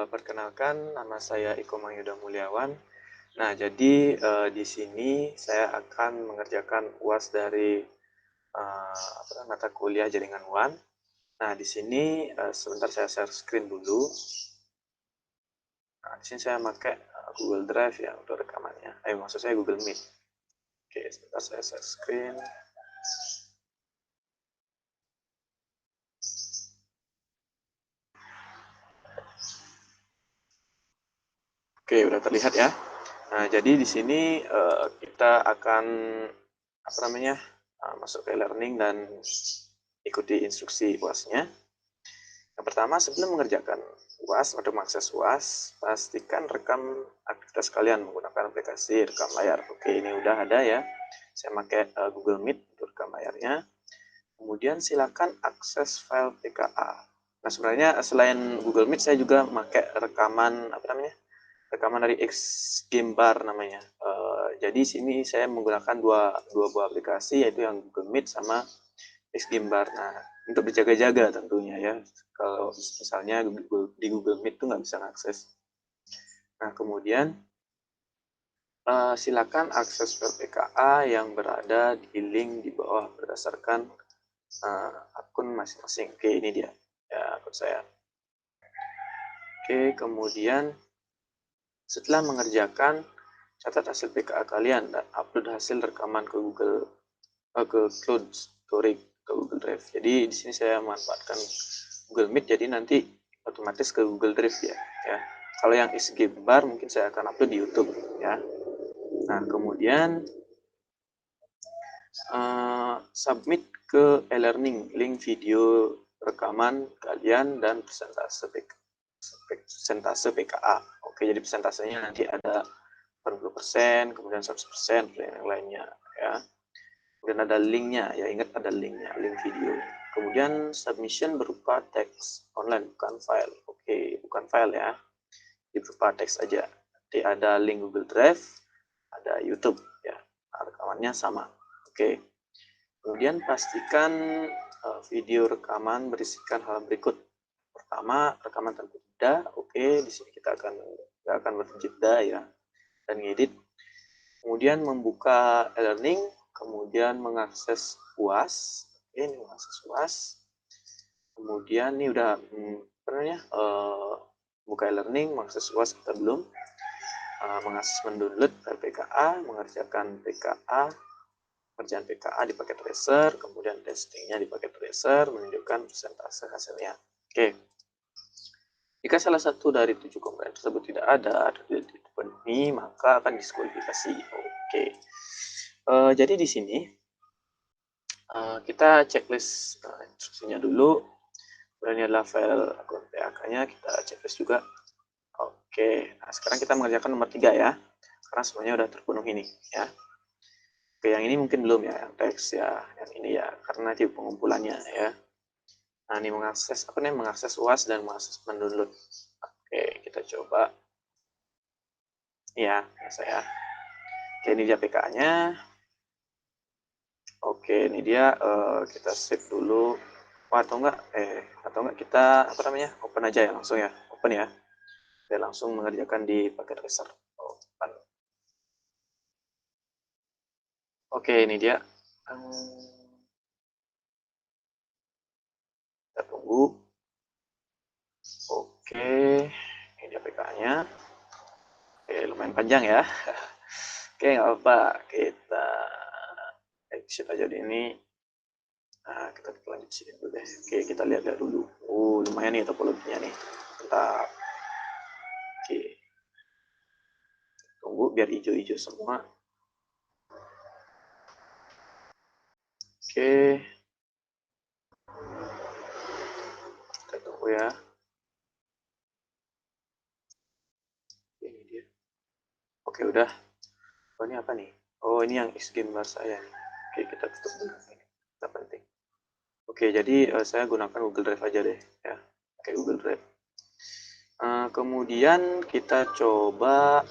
Perkenalkan, nama saya Iko Mangyuda Mulyawan. Nah, jadi di sini saya akan mengerjakan UAS dari mata kuliah jaringan WAN. Nah, di sini sebentar saya share screen dulu. Nah, di sini saya pakai Google Drive ya untuk rekamannya. Maksud saya Google Meet. Oke, sebentar saya share screen. Oke, udah terlihat ya. Nah, jadi di sini kita akan masuk ke learning dan ikuti instruksi UAS-nya. Yang pertama, sebelum mengerjakan UAS atau mengakses UAS, pastikan rekam aktivitas kalian menggunakan aplikasi rekam layar. Oke, ini udah ada ya. Saya pakai Google Meet untuk rekam layarnya. Kemudian silakan akses file PKA. Nah, sebenarnya selain Google Meet, saya juga pakai rekaman rekaman dari Xgamebar namanya. Jadi sini saya menggunakan dua buah aplikasi, yaitu yang Google Meet sama Xgamebar. Nah, untuk berjaga-jaga tentunya ya. Kalau misalnya di Google Meet tuh nggak bisa akses. Nah, kemudian silakan akses file PKA yang berada di link di bawah berdasarkan akun masing-masing. Oke, ini dia ya akun saya. Oke, kemudian setelah mengerjakan, catat hasil PKA kalian dan upload hasil rekaman ke Cloud Storage, ke Google Drive. Jadi di sini saya manfaatkan Google Meet, jadi nanti otomatis ke Google Drive ya. Kalau yang Xgamebar mungkin saya akan upload di YouTube ya. Nah, kemudian submit ke e-learning link video rekaman kalian dan persentase PKA. Oke, jadi persentasenya nanti ada 80%, kemudian 100%, dan yang lainnya ya. Kemudian ada linknya, ya ingat ada linknya, link video. Kemudian submission berupa teks online, bukan file. Oke, bukan file ya, di berupa teks aja. Nanti ada link Google Drive, ada YouTube ya, nah, rekamannya sama. Oke. Kemudian pastikan video rekaman berisikan hal berikut. Pertama, rekaman tanpa jeda. Oke, di sini kita nggak akan berjeda ya, dan ngedit. Kemudian membuka e-learning, kemudian mengakses UAS. Oke, ini mengakses UAS. Kemudian ini udah buka e-learning, mengakses UAS kita belum. Mengakses mendownload file PKA, mengerjakan PKA, kerjaan PKA di paket tracer, kemudian testingnya di paket tracer, menunjukkan persentase hasilnya. Oke. Jika salah satu dari 7 komponen tersebut tidak ada atau tidak dipenuhi, maka akan diskualifikasi. Oke. Jadi di sini kita checklist instruksinya dulu. Kemudian ini adalah file akun PAK-nya, kita checklist juga. Oke. Nah, sekarang kita mengerjakan nomor 3 ya. Karena semuanya udah terpenuhi nih ya. Oke, yang ini mungkin belum ya, yang teks ya, yang ini ya, karena di pengumpulannya ya. Nah, ini mengakses UAS dan mengakses mendownload. Oke, kita coba. Ya, saya. Oke, ini dia PK-nya. Oke, ini dia. Kita save dulu. Atau enggak kita open aja ya langsung ya, open ya. Oke, langsung mengerjakan di paket tracer. Open. Oke, ini dia. Kita tunggu. Oke, ini dia PK-nya. Oke, lumayan panjang ya. Oke, nggak apa-apa. Kita exit aja di ini. Nah, kita lanjut sini dulu deh. Oke, kita lihat dulu. Lumayan nih topologinya nih. Mantap. Oke. Tunggu biar hijau-hijau semua. Oke. Kita tunggu ya. Ini dia. Oke, udah. Oh, ini apa nih? Oh, ini yang Xgamebar saya nih. Oke, kita tutup dulu. Ini tidak penting. Oke, jadi saya gunakan Google Drive aja deh ya. Oke, Google Drive. Kemudian kita coba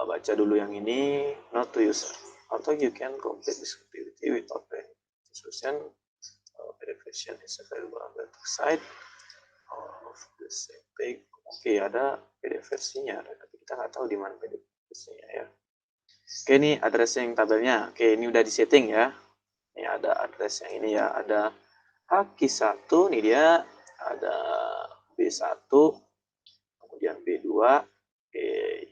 baca dulu yang ini. Not to user. Although you can complete this activity without any instruction, verification is available on the site. of the same page. Oke, ada PDF versinya, tapi kita nggak tahu di mana PDF versinya ya. Oke, ini address yang tabelnya. Oke, ini udah disetting ya. Ini ada address yang ini ya, ada H1, nih dia, ada B1, kemudian B2,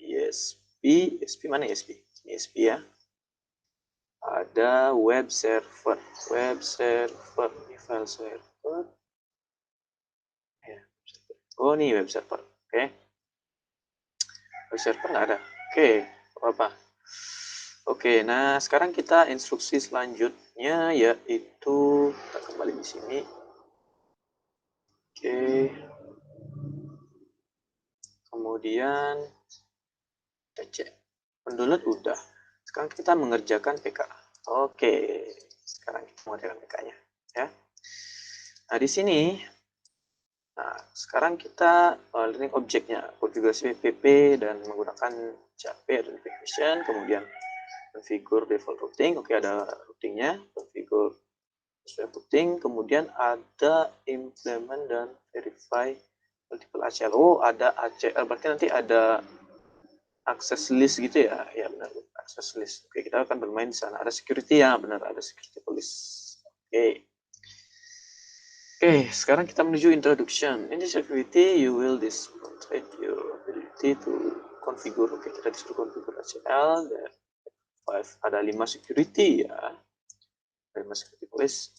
ESP, ESP mana ESP? Ini ESP ya. Ada web server, ini file server. Ya. Oh, nih web server. Oke. Web server nggak ada. Oke, apa-apa. Oke, nah sekarang kita instruksi selanjutnya yaitu kita kembali di sini. Oke. Kemudian kita cek. Mendownload udah. Sekarang kita mengerjakan PK. Oke. Sekarang kita mengerjakan PK-nya ya. Nah, di sini sekarang kita learning objeknya, konfigurasi PPP dan menggunakan JP identification, kemudian configure default routing. Oke, ada routingnya, configure routing, kemudian ada implement dan verify multiple ACL. Oh, ada ACL, berarti nanti ada access list gitu ya? Ya benar, access list. Oke, kita akan bermain di sana. Ada security ya, benar, ada security police. Oke. Oke, sekarang kita menuju introduction. In this activity, you will demonstrate your ability to configure. Oke, kita disuruh configure ACL. Ada 5 security ya. 5 security police.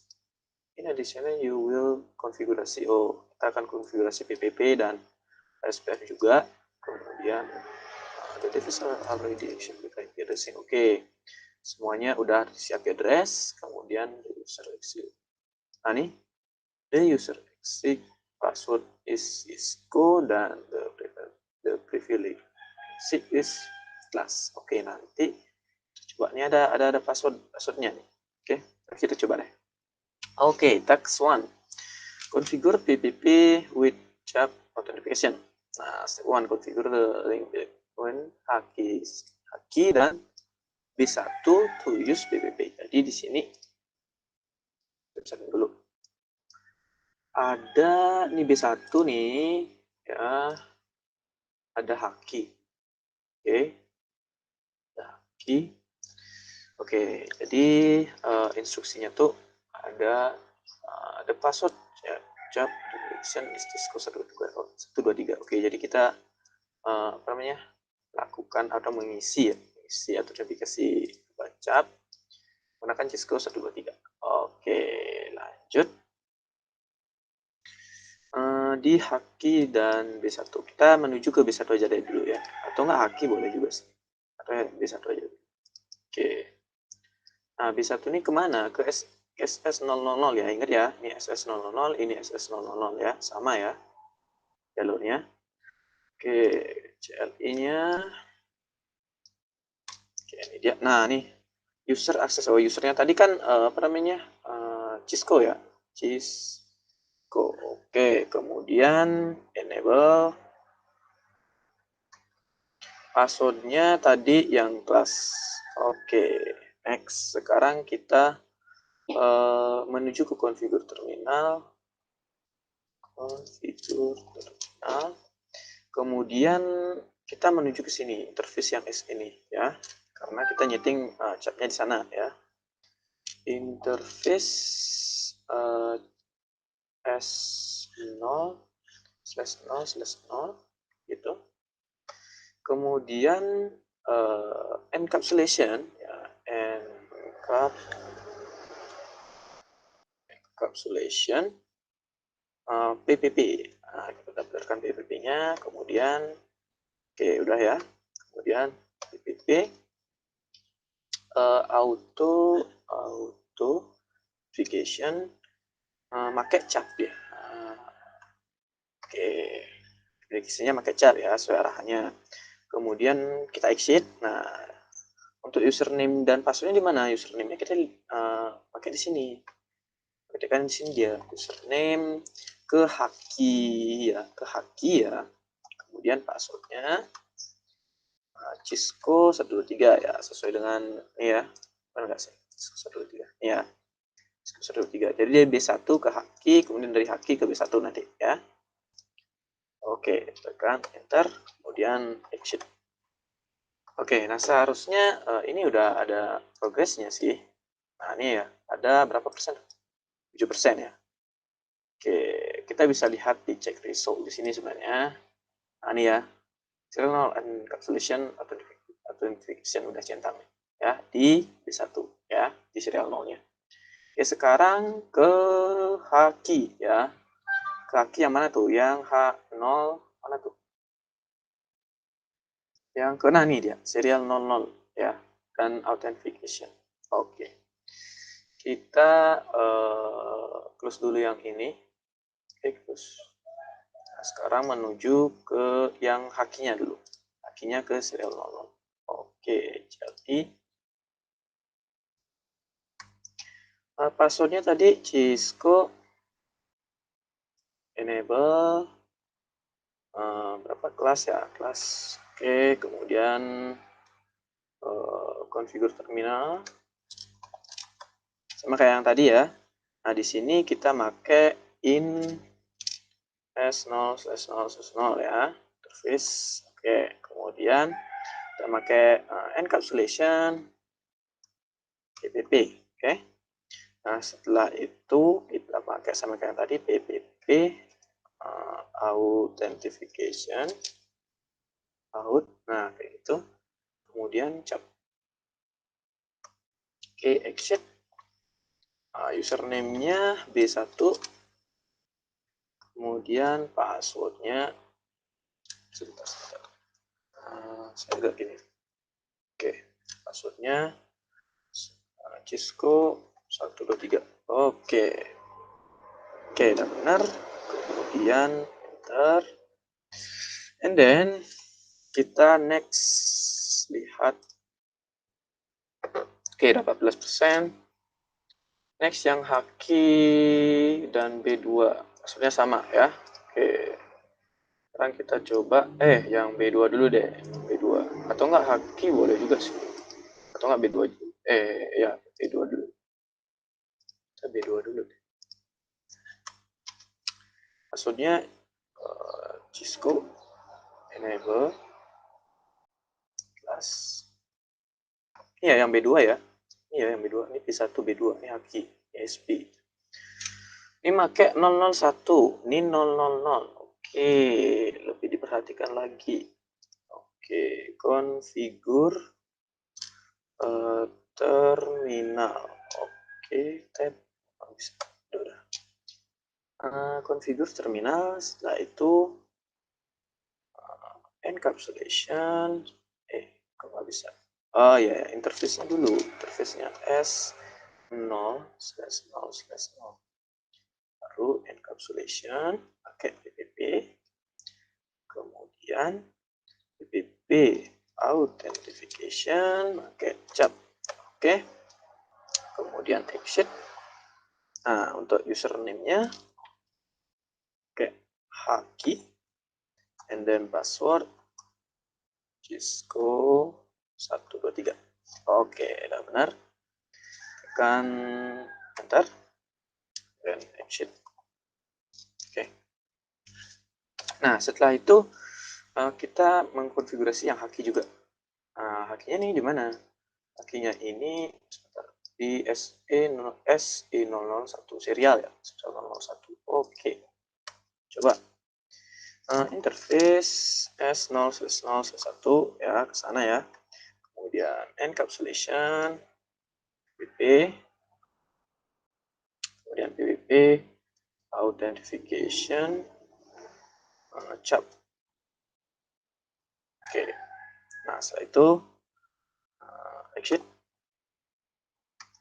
In addition, you will konfigurasi. Oh, kita akan konfigurasi PPP dan SPF juga. Kemudian, the device are already action with IP addressing. Oke, semuanya udah siap address. Kemudian, user exit. Nah, nih. The user exit password is Cisco dan the privilege exit is class. Oke, nanti coba ini ada passwordnya nih. Oke, kita coba deh. Oke, task 1. Configure PPP with JAP authentication. Nah, step 1, configure the link between Haki dan B1 to use PPP. Jadi di sini kita dulu. Ada nih B1 nih ya, ada Haki. Oke, ada Haki. Oke, jadi instruksinya tuh ada password ya, JAP direction is Cisco 123. Oke, jadi kita apa namanya, lakukan atau mengisi autentifikasi JAP menggunakan Cisco 123. Oke, lanjut. Di Haki dan B1 kita menuju ke B1 aja deh dulu ya, atau nggak Haki boleh juga sih, atau B1 aja. Oke, nah B1 ini kemana? Ke SS000 ya, ingat ya, ini SS000, ini SS000 ya, sama ya jalurnya. Oke, CLI nya. Oke, ini dia. Nah, nih user access. Oh, usernya tadi kan apa namanya, Cisco ya, Cisco. Oke, kemudian enable passwordnya tadi yang kelas. Oke, next. Sekarang kita menuju ke configure terminal. Kemudian kita menuju ke sini, interface yang S ini ya, karena kita nyeting capnya di sana ya. Interface S0/0/0 gitu. Kemudian encapsulation ya, encapsulation PPP. Nah, kita daftarkan PPP-nya, kemudian oke, udah ya. Kemudian PPP authentication pakai cap ya. Oke, aplikasinya pakai cap ya, sesuai arahannya. Kemudian kita exit. Nah, untuk username dan passwordnya di mana? Username-nya kita pakai di sini. Ketikkan di sini dia username ke Haki ya. Kemudian passwordnya Cisco 123 ya, sesuai dengan ini ya. Benar nggak sih? Cisco 123. Ya. Cisco 123. Jadi dia B1 ke Haki, kemudian dari Haki ke B1 nanti ya. Oke, tekan enter, kemudian exit. Oke, nah seharusnya ini udah ada progresnya sih. Nah, ini ya, ada berapa persen? 7% ya. Oke, kita bisa lihat di check result di sini sebenarnya. Nah, ini ya, serial encapsulation authentication udah centang ya di B1 ya, di serial 0-nya. Oke, sekarang ke H-key ya. Ke H-key yang mana tuh? Yang H0 mana tuh? Yang ke, nah ini dia, serial 00 ya, dan authentication. Oke. Kita close dulu yang ini. Oke, close. Nah, sekarang menuju ke yang H-key-nya dulu. H-key-nya ke serial 00. Oke, jadi passwordnya tadi Cisco enable berapa kelas ya, kelas. Oke, kemudian configure terminal sama kayak yang tadi ya. Nah, di sini kita pakai in S0/0/0 ya, interface. Oke, kemudian kita pakai encapsulation PPP. Oke. Nah, setelah itu kita pakai sama kayak yang tadi PPP authentication out. Nah, kayak gitu. Kemudian cap. Oke, exit. Username-nya B1. Kemudian passwordnya sebentar. Saya agak gini. Oke, passwordnya Cisco 123. Oke, udah benar. Kemudian enter. And then kita next lihat. Oke, dapat 14%. Next yang Haki dan B2. Maksudnya sama ya. Oke. Sekarang kita coba yang B2 dulu deh. B2. Atau enggak Haki boleh juga sih. Atau enggak B2 dulu. Ya, B2 dulu. Kita B2 dulu deh. Maksudnya Cisco enable plus. Iya, yang B2 ya. Iya, yang B2. Ini P1 B2. Ini Haki. ESP. Ini pakai 001. Ini 000. Oke, lebih diperhatikan lagi. Oke, configure terminal. Oke, tab. Configure terminal. Setelah itu encapsulation. Kok nggak bisa? Oh ya, interface-nya dulu. Interface-nya S0/0/0. Baru encapsulation pakai PPP. Kemudian PPP authentication pakai cap. Oke. Kemudian exit. Nah, untuk username-nya pakai Haki and then password Cisco 123. Oke, udah benar. Tekan enter dan exit. Oke. Nah, setelah itu kita mengkonfigurasi yang Haki juga. Nah, Hakinya ini di mana? Hakinya ini di SE001 serial ya, 001. Oke. Coba interface S0/0/1 ya, ke sana ya. Kemudian encapsulation PPP. Kemudian PPP authentication cap. Oke. Nah, setelah itu exit.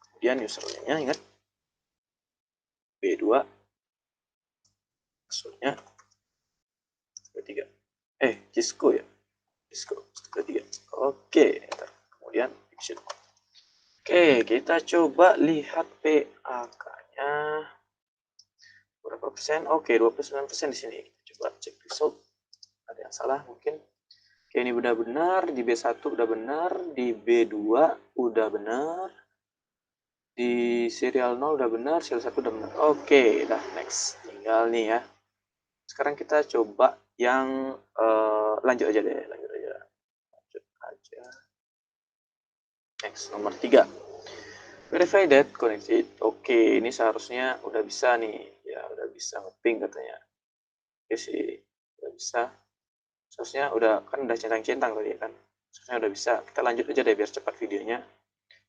Kemudian username-nya ingat B2, passwordnya 3. Cisco ya. Cisco 3. Oke, enter. Kemudian exit. Oke, kita coba lihat PAK-nya berapa persen. Oke, 29% di sini. Kita coba cek result. Ada yang salah mungkin. Oke, ini udah benar. Di B1 udah benar. Di B2 udah benar. Di serial 0 udah benar. Serial 1 udah benar. Oke, dah next. Tinggal nih ya. Sekarang kita coba yang lanjut aja. Next, nomor 3. Verify that connected. Oke, ini seharusnya udah bisa nih. Ya, udah bisa nge-ping katanya. Oke sih, udah bisa. Seharusnya udah, kan udah centang-centang tadi kan. Seharusnya udah bisa. Kita lanjut aja deh biar cepat videonya.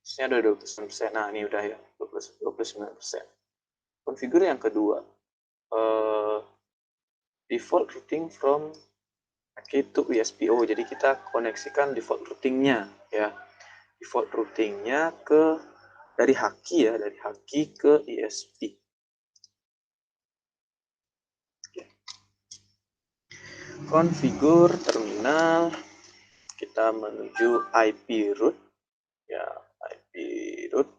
Seharusnya udah 29%. Nah, ini udah ya, 29%. Configure yang kedua. Default routing from packet to ESPO. Jadi kita koneksikan default routingnya ya. Default routingnya dari Haki ya, dari Haki ke ESP. Configure terminal, kita menuju IP root ya, IP root.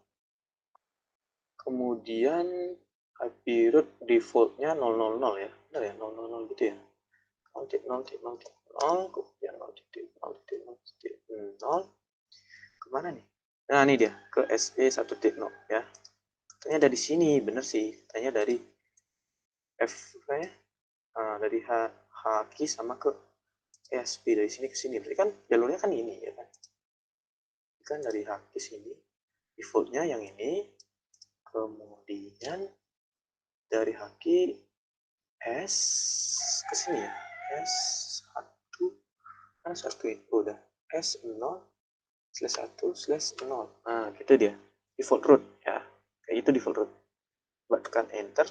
Kemudian IP root defaultnya 000 ya, benar ya, 000 gitu ya. 0.0.0.0, kemudian 0.0.0.0. Kemana nih? Nah ini dia, ke SE 1.0 ya. Katanya dari sini, bener sih. Katanya dari F kayaknya. Dari Haki sama ke ESP, dari sini ke sini. Berarti kan jalurnya kan ini ya kan. Kan dari Haki sini, defaultnya yang ini. Kemudian dari Haki S ke sini ya. S1 kan 1 itu udah S0/1/0. Nah, gitu dia. Default root ya. Kayak itu default root. Coba tekan enter.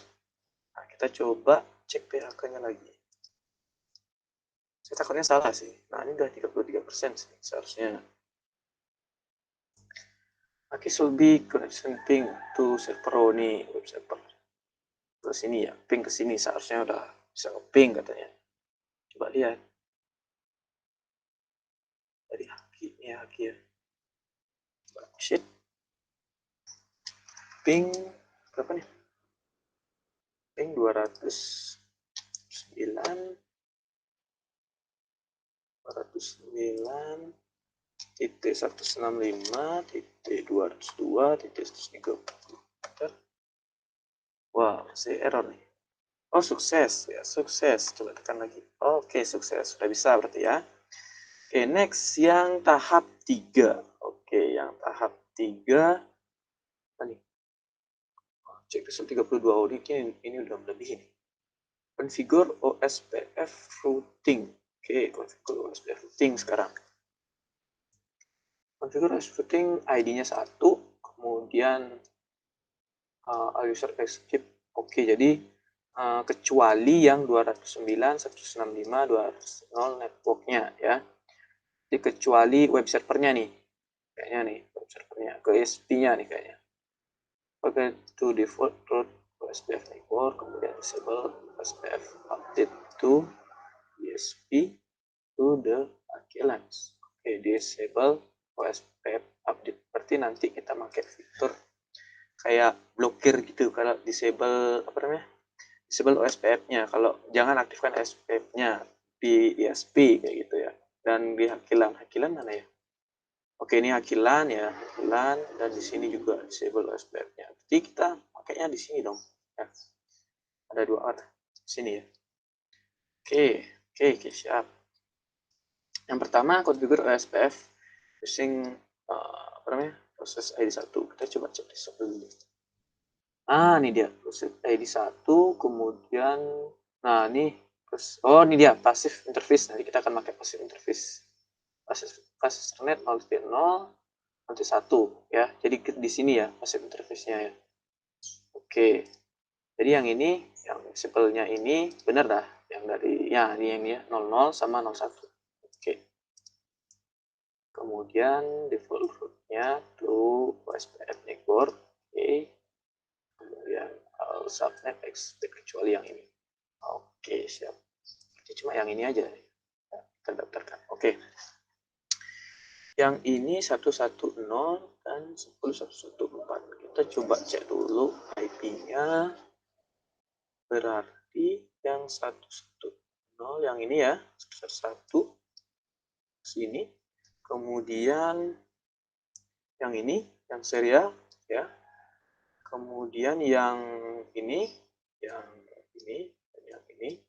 Nah, kita coba cek PHK-nya lagi. Saya takutnya salah sih. Nah, ini udah 33% sih seharusnya. Aki should be connection ping to server nih, web server. Ke sini ya, ping ke sini seharusnya udah bisa nge-ping katanya. Coba lihat. Dari Haki ya, Haki ya. Shit. Ping berapa nih? Ping 209.165.202.130. Wow, saya error nih. Oh, sukses ya, sukses. Coba tekan lagi. Oke, sukses. Sudah bisa berarti ya. Oke, next yang tahap 3. Oke, yang tahap 3. Apa nih? Cek result 32. Oh, ini udah melebihi nih. Configure OSPF routing. Oke, configure OSPF routing sekarang. Configure OSPF routing ID-nya 1, kemudian user escape. Oke, jadi kecuali yang 209.165.200 networknya ya. Jadi kecuali web servernya nih. Kayaknya nih, web servernya. Ke ESP-nya nih kayaknya. Oke, to default root OSPF network, kemudian disable OSPF update to ESP to the Aquilance. Oke, disable OSPF update. Berarti nanti kita pakai fitur kayak blokir gitu kalau disable apa namanya? Disable OSPF-nya. Kalau jangan aktifkan OSPF-nya di ESP kayak gitu ya. Dan di Hakilan mana ya? Oke, ini Hakilan ya, Hakilan, dan di sini juga disable OSPF-nya. Jadi kita pakainya di sini dong. Ya. Ada 2 out di sini ya. Oke, siap. Yang pertama configure OSPF using apa namanya? Proses ID 1. Kita coba cek di dulu. Ini dia proses ID 1, kemudian ini ini dia passive interface. Nanti kita akan pakai passive interface. Passive internet 0.0 nanti 1 ya. Jadi di sini ya passive interface-nya ya. Oke. Jadi yang ini, yang simple-nya ini benar dah. Yang dari ini yang ya 00 sama 01. Oke. Kemudian default root-nya to OSPF network. Oke. Kemudian subnet expect kecuali yang ini. Oke, siap. Jadi cuma yang ini aja kita daftarkan. Oke. Yang ini 110 dan 10.114. Kita coba cek dulu IP-nya. Berarti yang 110 yang ini ya, 111 sini. Kemudian yang ini, yang serial ya. Kemudian yang ini, dan yang ini.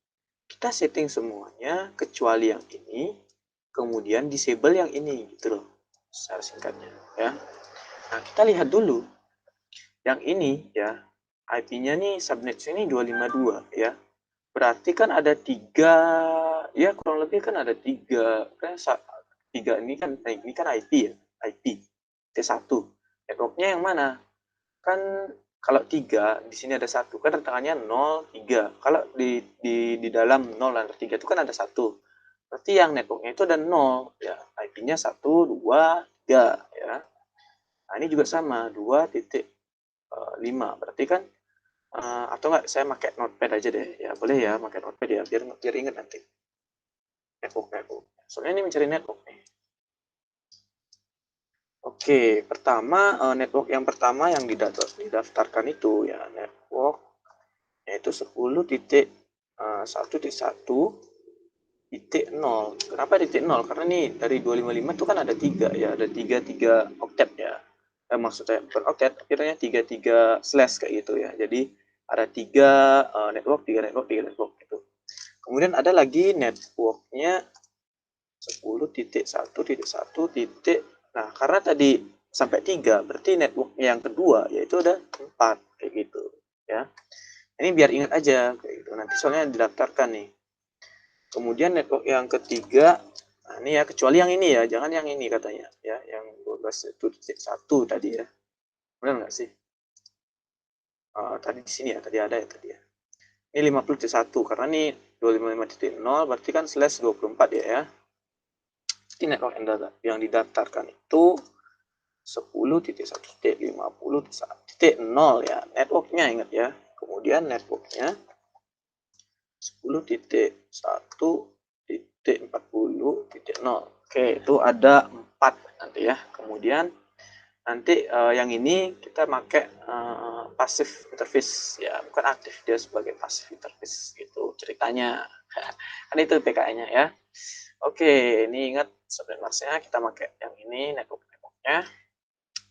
Kita kita setting semuanya kecuali yang ini, kemudian disable yang ini gitu loh, secara singkatnya ya. Nah, kita lihat dulu yang ini ya, IP-nya nih subnet ini 252 ya. Berarti kan ada 3, ya kurang lebih kan ada 3, kan 3 ini kan IP ya, IP T1. Networknya yang mana? Kan kalau 3 di sini ada 1, kan rentangannya 0, 3. Kalau di dalam 0 dan 3 itu kan ada 1. Berarti yang networknya itu ada 0 ya, IP-nya 1, 2, 3 ya. Nah, ini juga sama 2.5. Berarti kan atau enggak saya pakai notepad aja deh. Ya boleh ya, pakai notepad ya biar ingat nanti. Network. Soalnya ini mencari network nih. Oke, pertama network yang pertama yang didaftarkan itu ya network yaitu 10.1.1.0. Kenapa titik 0? Karena nih dari 255 itu kan ada 3 ya, ada 3 oktet ya. Maksudnya bukan oktet, akhirnya 3 slash kayak gitu ya. Jadi ada 3 network gitu. Kemudian ada lagi networknya 10.1.1. Nah, karena tadi sampai 3, berarti network yang kedua yaitu ada 4 kayak gitu ya. Ini biar ingat aja kayak gitu. Nanti soalnya didaftarkan nih. Kemudian network yang ketiga, nah ini ya, kecuali yang ini ya, jangan yang ini katanya ya, yang 12.1 tadi ya. Benar nggak sih? Tadi di sini ya, tadi ada ya tadi ya. Ini 50.1 karena ini 255.0 berarti kan slash 24 ya. Jadi network yang didaftarkan itu 10.1.50.0 ya, networknya ingat ya. Kemudian networknya 10.1.40.0. Oke, itu ada 4 nanti ya. Kemudian nanti yang ini kita pakai passive interface ya, bukan aktif, dia sebagai passive interface gitu ceritanya. Kan itu PKI-nya ya. Oke, ini ingat subnet masknya kita pakai yang ini networknya.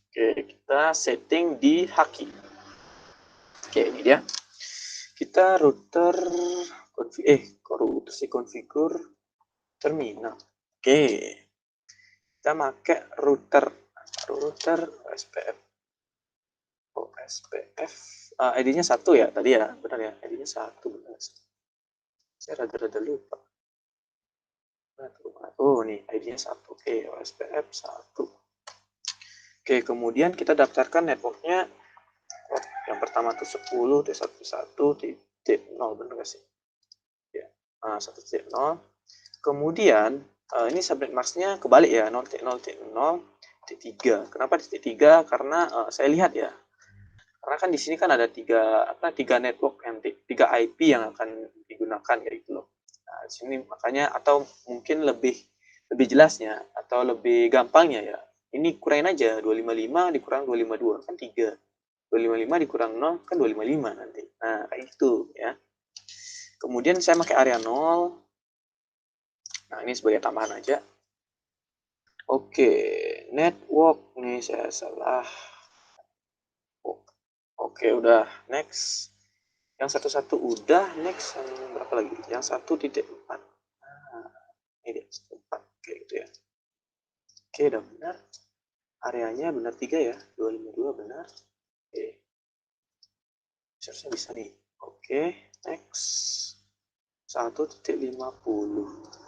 Oke, kita setting di Haki. Oke, ini dia. Kita router configure terminal. Oke. Kita pakai router SPF. SPF. ID-nya 1 ya tadi ya, benar ya. ID-nya 1 benar. Saya rada-rada lupa. Oh, nih ID-nya 1. Oke, SPF 1. Oke, kemudian kita daftarkan networknya. Yang pertama tuh 10.1.1.0, benar nggak sih? Ya, 1.0. Kemudian ini subnet masknya kebalik ya, 0.0.0.3. Kenapa titik 3? Karena saya lihat ya, karena kan di sini kan ada 3 network yang 3 IP yang akan digunakan kayak gitu loh. Nah, di sini makanya, atau mungkin lebih jelasnya atau lebih gampangnya ya, ini kurangin aja 255 dikurang 252 kan 3. 255 dikurang 0 kan 255 nanti. Nah, kayak gitu ya. Kemudian saya pakai area 0. Nah, ini sebagai tambahan aja. Oke, network nih saya salah. Oke, udah next. Yang satu udah, next yang berapa lagi? Yang 1.4. Nah, ini dia 1.4 kayak gitu ya. Oke, udah benar. Areanya benar 3 ya. 252 benar. Oke. Seharusnya bisa nih. Oke, next. 1.50.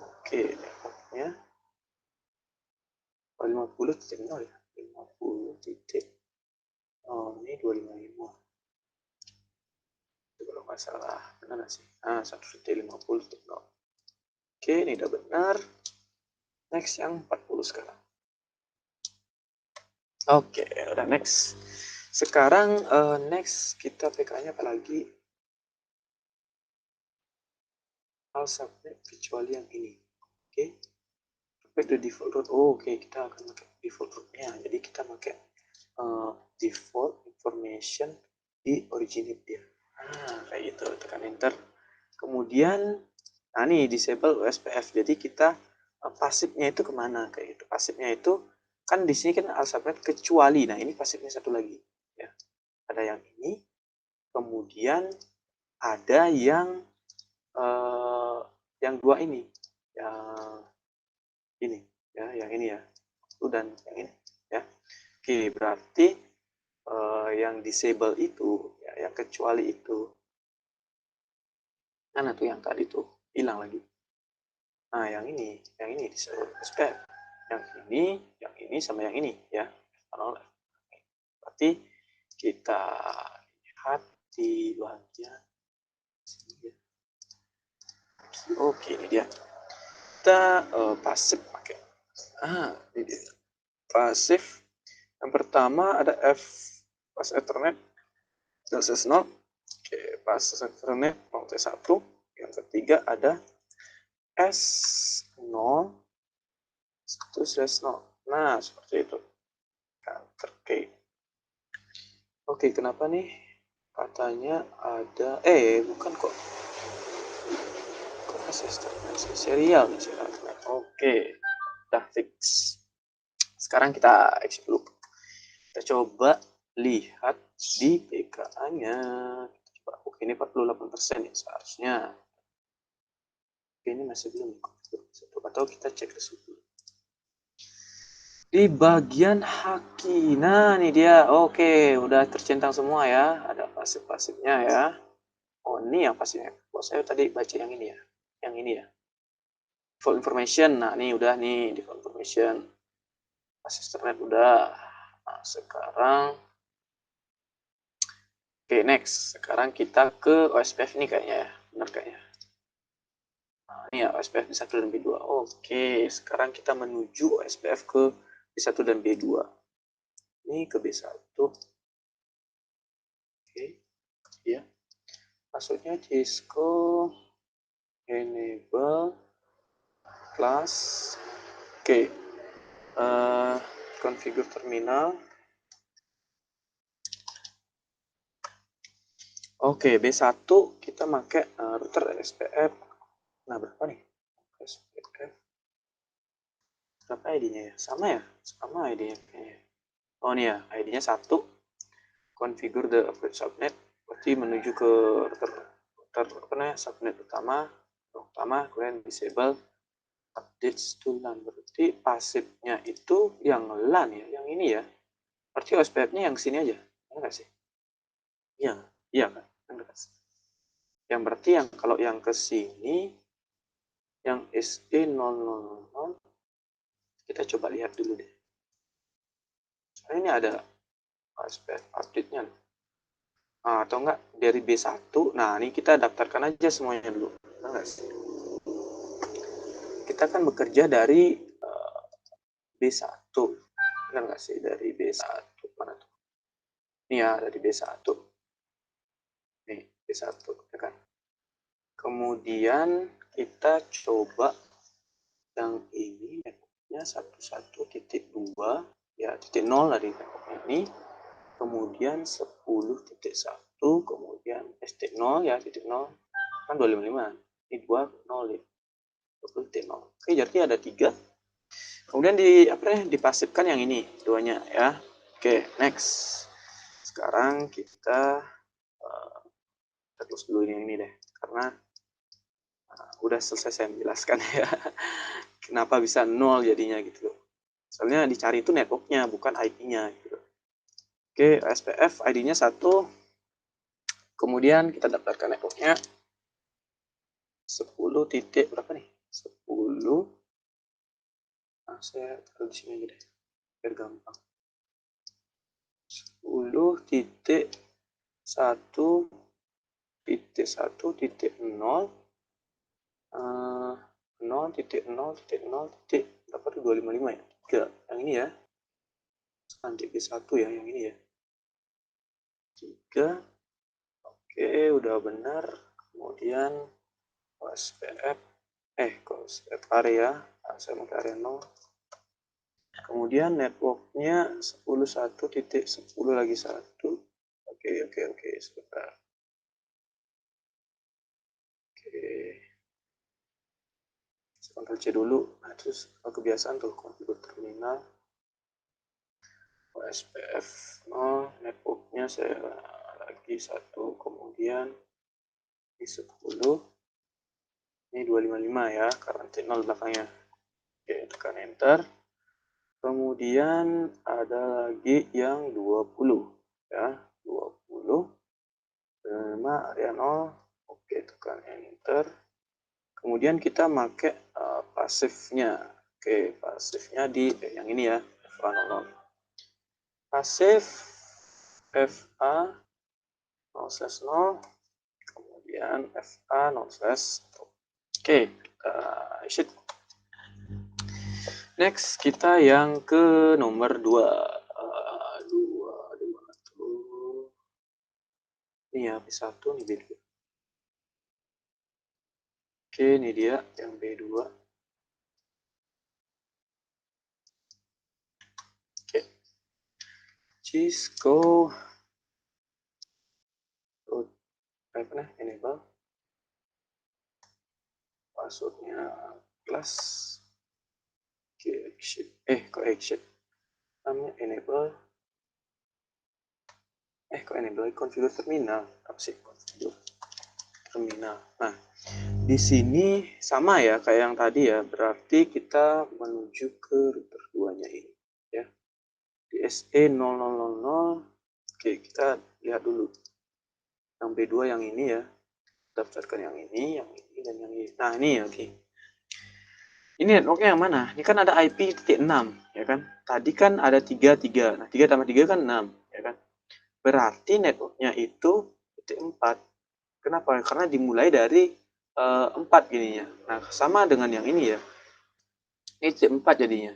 Oke, networknya 50.0 ya. 50 titik. Oh, ini 255. Itu kalau nggak salah. Benar nggak sih? Nah, 1.50.0. Oke, ini udah benar. Next yang 40 sekarang. Oke, udah next. Sekarang next kita PK-nya apa lagi? All subnet kecuali yang ini. Oke. Pakai the default route. Oh, oke, kita akan pakai default route-nya. Jadi kita pakai default information di originate dia. Nah, kayak gitu. Tekan enter. Kemudian, nah nih disable USPF. Jadi kita pasifnya itu kemana? Kayak gitu. Pasifnya itu kan di sini kan all subnet kecuali. Nah, ini pasifnya satu lagi. Ya. Ada yang ini. Kemudian ada yang yang dua ini, yang ini ya, yang ini ya, itu dan yang ini ya. Oke, berarti yang disable itu ya, yang kecuali itu mana tuh, yang tadi tuh hilang lagi. Nah, yang ini disable SPF, yang ini sama yang ini ya. Berarti kita lihat di bagian sini. Oke, ini dia. Kita pasif pakai. Ini dia. Pasif. Yang pertama ada F pas Ethernet deltas 0. Oke, pas Ethernet 0T1. Yang ketiga ada S0 1/0. Nah, seperti itu. Counter K. Oke, kenapa nih? Katanya ada bukan kok. Kok serial nih serial. Oke, udah fix. Sekarang kita exit dulu. Kita coba lihat di PKA-nya. Oke, ini 48% ya seharusnya. Oke, ini masih belum. Atau kita cek dulu. Di bagian haki. Nah, ini dia. Oke, udah tercentang semua ya. Ada pasif-pasifnya ya. Oh, ini yang pasifnya. Oh, saya tadi baca yang ini ya. Yang ini ya. Default information. Nah, ini udah nih default information. Pasif internet udah. Nah, sekarang oke, next. Sekarang kita ke OSPF ini kayaknya ya. Benar kayaknya. Nah, ini ya OSPF B1 dan B2. Oke, sekarang kita menuju OSPF ke B1 dan B2. Ini ke B1. Oke, ya. Maksudnya Cisco enable class. Oke, configure terminal. Oke, B1 kita pakai router SPF. Nah, berapa nih? SPF. Berapa ID-nya ya? Sama ya? Sama ID-nya kayaknya. Oh, ini ya, ID-nya 1. Configure the upgrade subnet. Berarti menuju ke router apa namanya? Subnet utama, kemudian disable updates to LAN. Berarti pasifnya itu yang LAN ya, yang ini ya. Berarti OSPF-nya yang sini aja. Enggak sih? Iya, iya kan? Enggak sih. Yang berarti yang kalau yang ke sini yang SE000 kita coba lihat dulu deh. Soalnya ini ada OSPF update-nya. Nah, atau enggak dari B1. Nah, ini kita daftarkan aja semuanya dulu. Enggak sih? Kita kan bekerja dari B1. Benar nggak sih? Dari B1. Mana tuh? Ini ya, dari B1. Nih, B1. Ya kan? Kemudian kita coba yang ini networknya 11.2 ya, titik 0 dari networknya ini. Kemudian 10.1, kemudian ST0 ya, titik 0. Kan 255. Ini 20 ya. 20.0. Oke, jadi ada 3. Kemudian dipasifkan yang ini duanya ya. Oke, next. Sekarang kita terus dulu ini deh, karena udah selesai saya menjelaskan ya. Kenapa bisa 0 jadinya gitu. Soalnya dicari itu networknya, bukan IP-nya gitu. Oke, SPF ID-nya 1. Kemudian kita daftarkan networknya 10 titik berapa nih? 10. Nah, saya taruh di sini aja deh, biar gampang. 10 titik 1 titik 1 titik 0 0 titik 0 titik 0 titik berapa tuh, 255 ya? 3. Yang ini ya. Nanti B1 ya, yang ini ya. 3. Oke, udah benar. Kemudian OSPF OSPF area. Nah, saya mau ke area 0. Kemudian networknya 10.1 titik 10 lagi 1. Oke, sebentar. Oke. Ctrl C dulu. Nah, terus kebiasaan tuh configure terminal. OSPF 0, networknya saya lagi 1, kemudian di 10, Ini 255 ya, karena titik 0 belakangnya. Oke, tekan enter. Kemudian ada lagi yang 20 ya, 20 5 area 0. Oke, tekan enter. Kemudian kita pakai pasifnya. Oke, pasifnya di yang ini ya, FA00. Pasif FA 0/0, kemudian FA 0/1. Oke, kita exit. Next, kita yang ke nomor 2. Ini ya, B1, ini B2. Oke, ini dia yang B2. Oke. Cisco. Enable. Passwordnya kelas. Oke, exit. Kok exit? Namanya enable. Kok enable? Configure terminal. Apa sih configure terminal? Nah, di sini sama ya kayak yang tadi ya. Berarti kita menuju ke router 2-nya ini ya. Di SE0000. Oke, kita lihat dulu. Yang B2 yang ini ya. Daftarkan yang ini, dan yang ini. Nah, ini ya, oke. Ini networknya yang mana? Ini kan ada IP titik 6, ya kan? Tadi kan ada 33. Nah, 3 tambah 3 kan 6, ya kan? Berarti networknya itu titik 4. Kenapa? Karena dimulai dari 4 gininya. Nah, sama dengan yang ini ya. Ini titik 4 jadinya.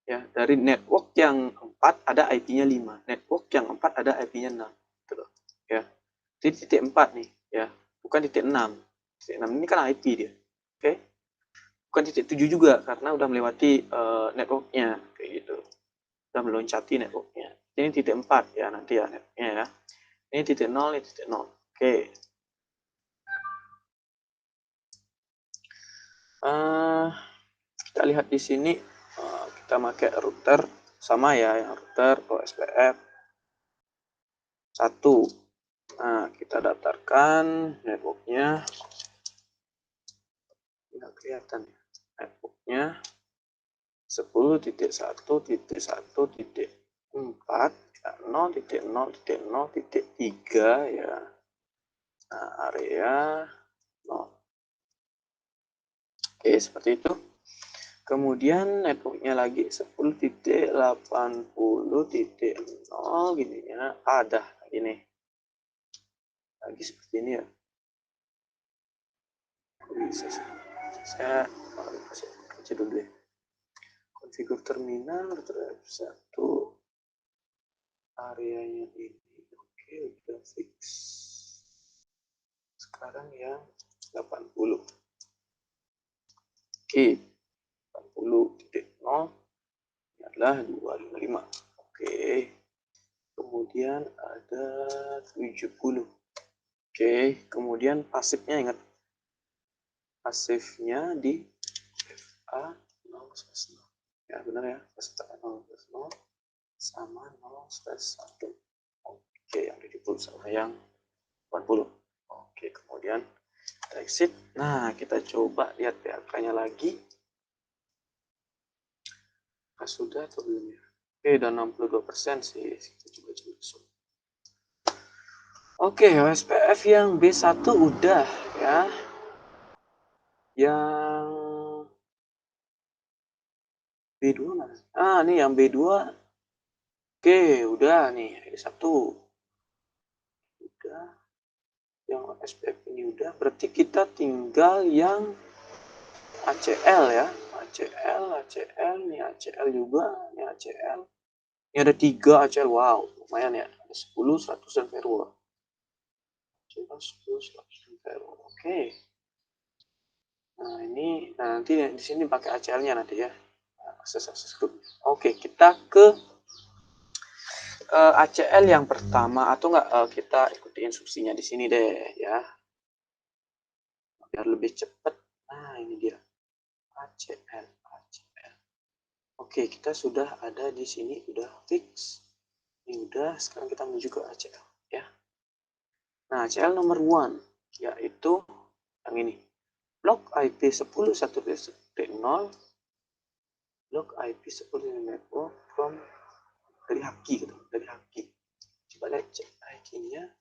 Ya, dari network yang 4 ada IP-nya 5. Network yang 4 ada IP-nya 6. Gitu loh. Ya. Jadi titik 4 nih, ya. Bukan titik 6. Titik 6 ini kan IP dia. Oke? Bukan titik 7 juga karena udah melewati networknya kayak gitu. Udah meloncati networknya. Ini titik 4 ya nanti ya networknya ya. Ini titik 0, ini titik 0. Oke. Kita lihat di sini kita pakai router sama ya, yang router OSPF 1. Nah, kita daftarkan networknya. Nggak kelihatan ya. Networknya 10.1.1.4 0.0.0.3 ya. Nah, area 0. Oke, seperti itu. Kemudian networknya lagi 10.80.0 gini ya. Ada ini. Lagi seperti ini ya. Bisa sih. Saya baca dulu ya. Konfigur terminal terhadap 1 areanya ini. Oke, udah fix. Sekarang yang 80. Oke, 80.0 ini adalah 255. Oke, kemudian ada 70. Oke, kemudian pasifnya ingat. Pasifnya di FA 0/0. Ya, benar ya. Pasif 0/0 sama 0/1. Oke, yang 70 sama yang 80. Oke, kemudian kita exit. Nah, kita coba lihat PHK-nya lagi. Sudah atau belum ya? Oke, udah 62% sih. Kita coba masuk. Oke, OSPF yang B1 udah ya. Yang B2 mana? Ah, nih yang B2. Oke, udah nih, B1. Udah. Yang OSPF ini udah. Berarti kita tinggal yang ACL ya. ACL, nih ACL juga, nih ACL. Ini ada 3 ACL, wow, lumayan ya. Ada 10, 100, dan firewall. 10, 100, dan firewall. Oke. Nah, ini nanti di sini pakai ACL-nya nanti ya. Akses group. Oke, kita ke ACL yang pertama atau enggak kita ikuti instruksinya di sini deh ya. Biar lebih cepat. Nah, ini dia. ACL. Oke, kita sudah ada di sini, udah fix. Ini udah, sekarang kita menuju ke ACL ya. Nah, ACL nomor 1 yaitu yang ini. blok IP 10.1.0 blok IP 10 network from dari haki gitu, dari haki. Coba lihat cek IP-nya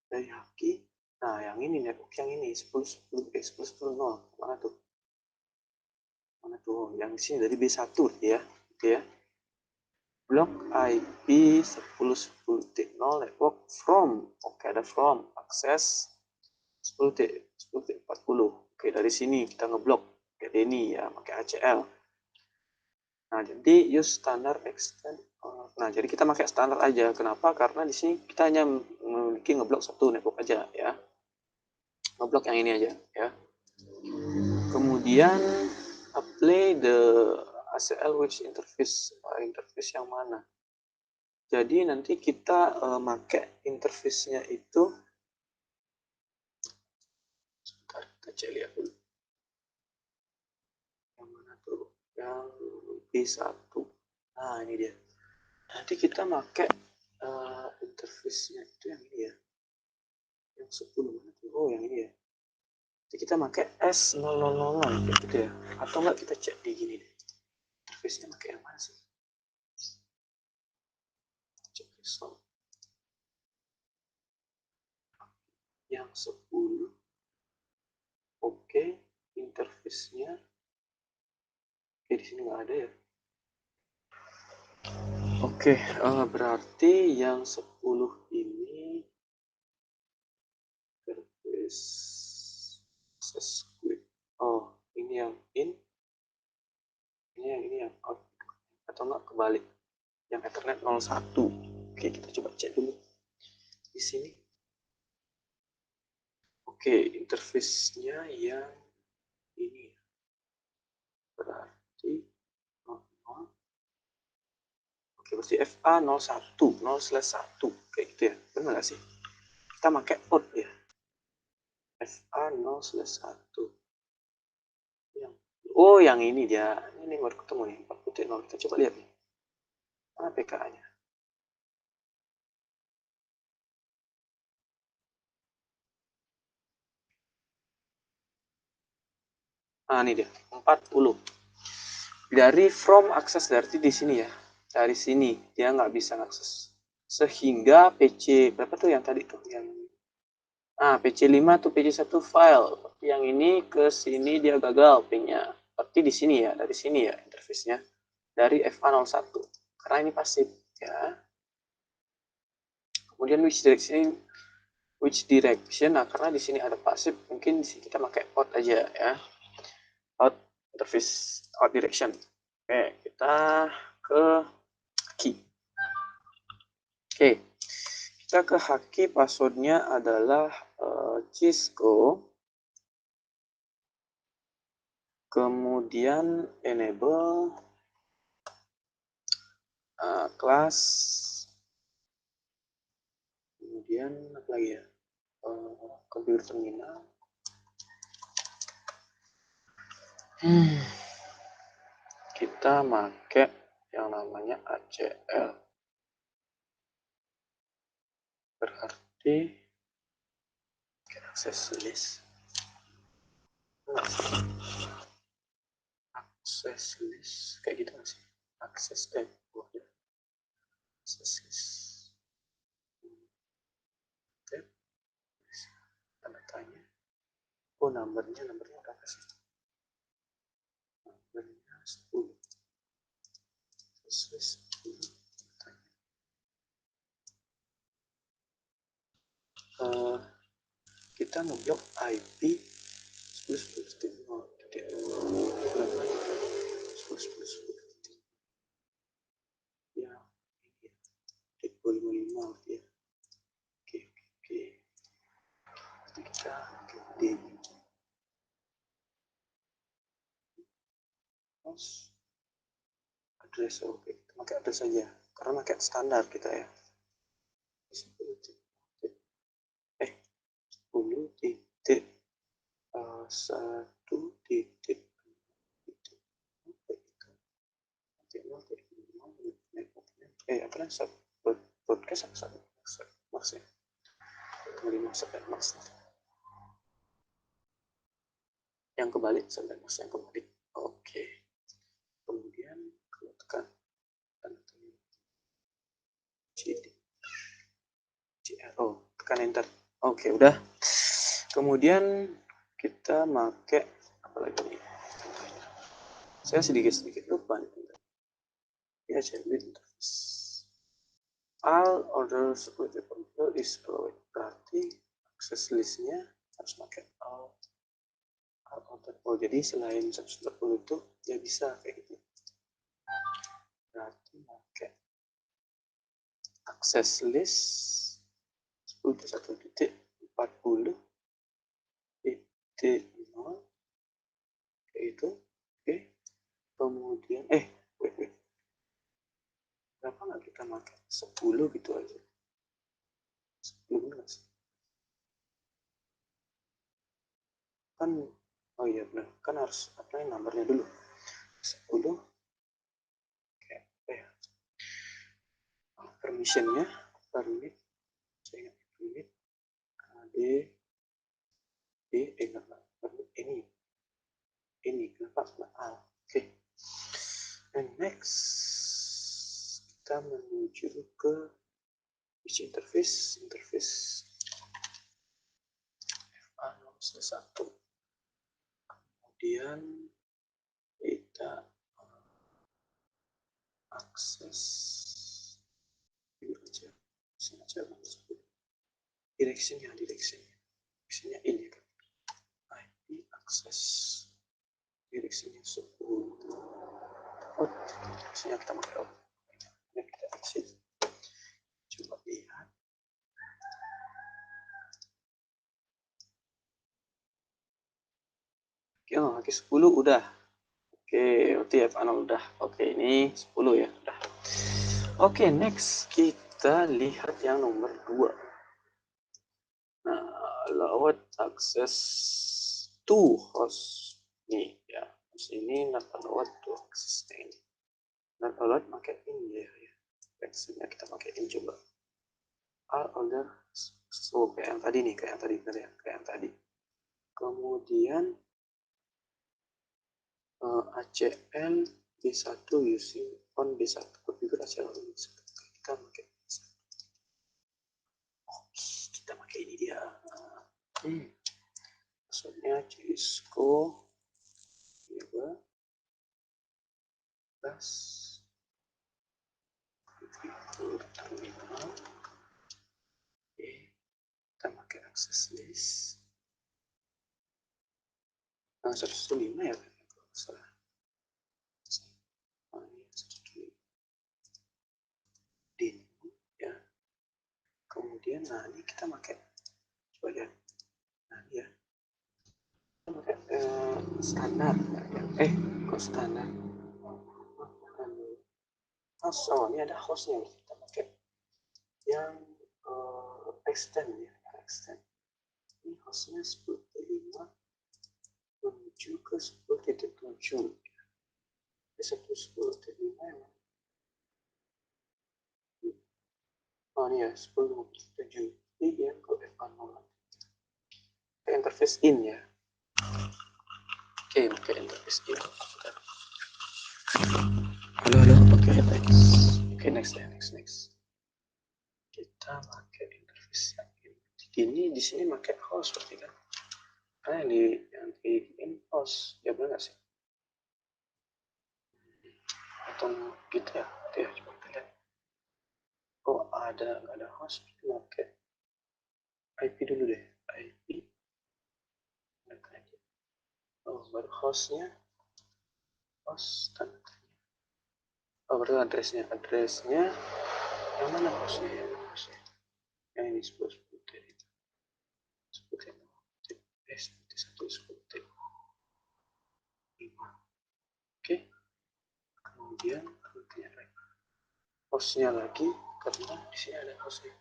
dari haki. Nah, yang ini network yang ini 10.10.0 mana tuh? Mana tuh? Yang di sini dari B1 ya, gitu ya. Blok IP 10.10.0 network from. Oke, ada from akses 10.40. Oke, dari sini kita ngeblok kayak ini ya, pakai ACL. Nah, jadi use standard extend. Nah, jadi kita pakai standar aja. Kenapa? Karena di sini kita hanya memiliki ngeblok satu network aja ya. Ngeblok yang ini aja ya. Kemudian apply the ACL which interface. Interface yang mana? Jadi nanti kita pakai interface-nya itu. Sebentar, kita cek lihat dulu. Yang mana tuh? Yang B1. Nah, ini dia. Nanti kita pakai interface-nya itu yang ini ya. Yang 10 mana tuh? Oh, yang ini ya. Jadi kita pakai S0000 gitu ya. Atau enggak kita cek di gini deh. Interface-nya pakai yang mana sih? Cek result. Yang 10. Oke, interface-nya. Oke, di sini nggak ada ya. Oke, berarti yang 10 ini interface access quick. Oh, ini yang in, ini yang out. Atau enggak kebalik. Yang Ethernet 01. Oke, kita coba cek dulu di sini. Oke, interface-nya yang ini berarti 00. Oke, berarti FA 01/1 kayak gitu ya. Benar nggak sih? Kita pakai out ya. FA 0/1. Oh, yang ini dia. Ini baru ketemu nih 4.0. Kita coba lihat nih. Mana PKA-nya? Nah, ini dia. 40. Dari from akses berarti di sini ya. Dari sini dia nggak bisa akses. Sehingga PC berapa tuh yang tadi tuh yang PC 5 tuh PC 1 file. Yang ini ke sini dia gagal pingnya. Berarti di sini ya, dari sini ya interface-nya. Dari FA01. Karena ini pasif ya. Kemudian which direction. Nah, karena di sini ada pasif, mungkin di sini kita pakai out aja ya. Out interface out direction. Oke, kita ke key. Oke. Kita ke haki, passwordnya adalah Cisco. Kemudian enable kelas. Kemudian apa lagi ya? Computer terminal. Kita pakai yang namanya ACL. Berarti access list. Access list kayak gitu nggak sih? Access access list. Tanda tanya. Oh, nomornya berapa sih? Nomornya 10. Access list 10. Kita ngeblok IP 10.10.0. Ya, ini 255 ya. Oke. Kita di address. Oke, kita pakai address saja karena pakai standar kita ya. 10 titik 1 titik apa namanya broadcast apa maksudnya 5 maksudnya yang kebalik, subnet mask yang kebalik. Oke. Kemudian kalau tekan tekan enter. Oke, udah. Kemudian kita pakai apa lagi? Saya sedikit lupa nih. Ya, with interface. All order security control is allowed. Berarti akses listnya harus pakai all order. Oh, jadi selain 140 itu dia bisa kayak gitu. Berarti pakai akses list 10.1.40 titik 0 kayak itu. Oke. Kemudian wait. Kenapa nggak kita pakai 10 gitu aja? 10 benar sih. Kan, oh iya benar, kan harus apply nomornya dulu. 10. Oke, permissionnya, permit, saya ingat permit, permit ini, kenapa A? Oke. And next, kita menuju ke interface FA-1. Kemudian kita akses directionnya ini kan, IP akses directionnya 10. Directionnya kita pakai ini, kita exit, coba lihat. Oke, 10 udah. Oke, OTF0 udah. Oke, ini 10 ya, udah. Oke, next kita lihat yang nomor 2. Nah, allowed access to host. Nih ya, ini not allowed to access ini. Not allowed pakai ini ya. Teksnya kita pakai ini coba. All order, so kayak yang tadi nih, kayak yang tadi. Kemudian ACL B1 using on B1 konfigurasi kita pakai kita pakai ini dia. Maksudnya Cisco plus terminal. Kita pakai akses list 115 ya kan, kalau salah. Ya. Kemudian ini kita pakai, coba lihat. Ya. Kita pakai standar. Kok standar? Host, ini ada hostnya. Kita pakai yang extend ya, extend. Ini hostnya 10.5 menuju ke 10.7. 10.5 emang. Oh ini ya, 10.7. Ini dia ke FA0. Interface in ya. Oke, pakai interface in. Halo. Oke, next. Kita pakai interface in. Di sini pakai host berarti kan. Karena yang di in host, ya benar nggak sih? Atau gitu ya? Coba kita lihat. Oh, nggak ada host, pakai IP dulu deh. IP. Oh, baru hostnya. Host berarti addressnya yang mana hostnya? Yang ini 10 Oke. Kemudian hostnya lagi, karena di sini ada hostnya.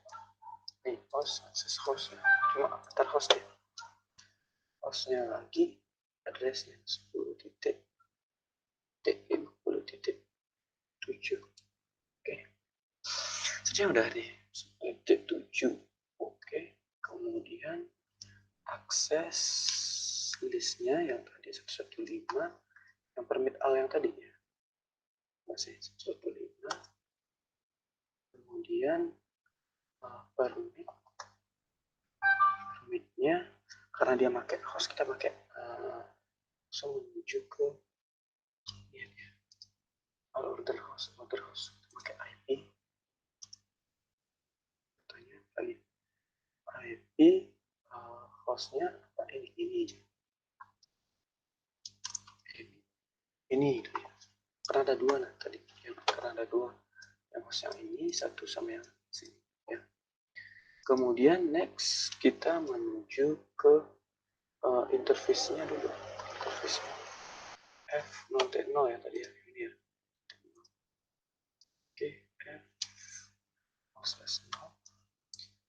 Nih, host, akses hostnya. Cuma antar host ya. Hostnya lagi, addressnya 10.10.7. Oke. Saja udah nih. 10.7. Oke. Kemudian akses listnya yang tadi 115, yang permit al yang tadi ya, masih 115, kemudian permitnya karena dia pakai host, kita pakai langsung menuju ke ya, order host pakai IP, katanya tadi IP hostnya apa ini gitu ya, karena ada dua nah tadi ya, karena ada dua yang host yang ini satu sama yang sini ya. Kemudian next kita menuju ke interface-nya dulu, interface-nya F0.0 ya tadi ya, ini ya. Oke, F0/0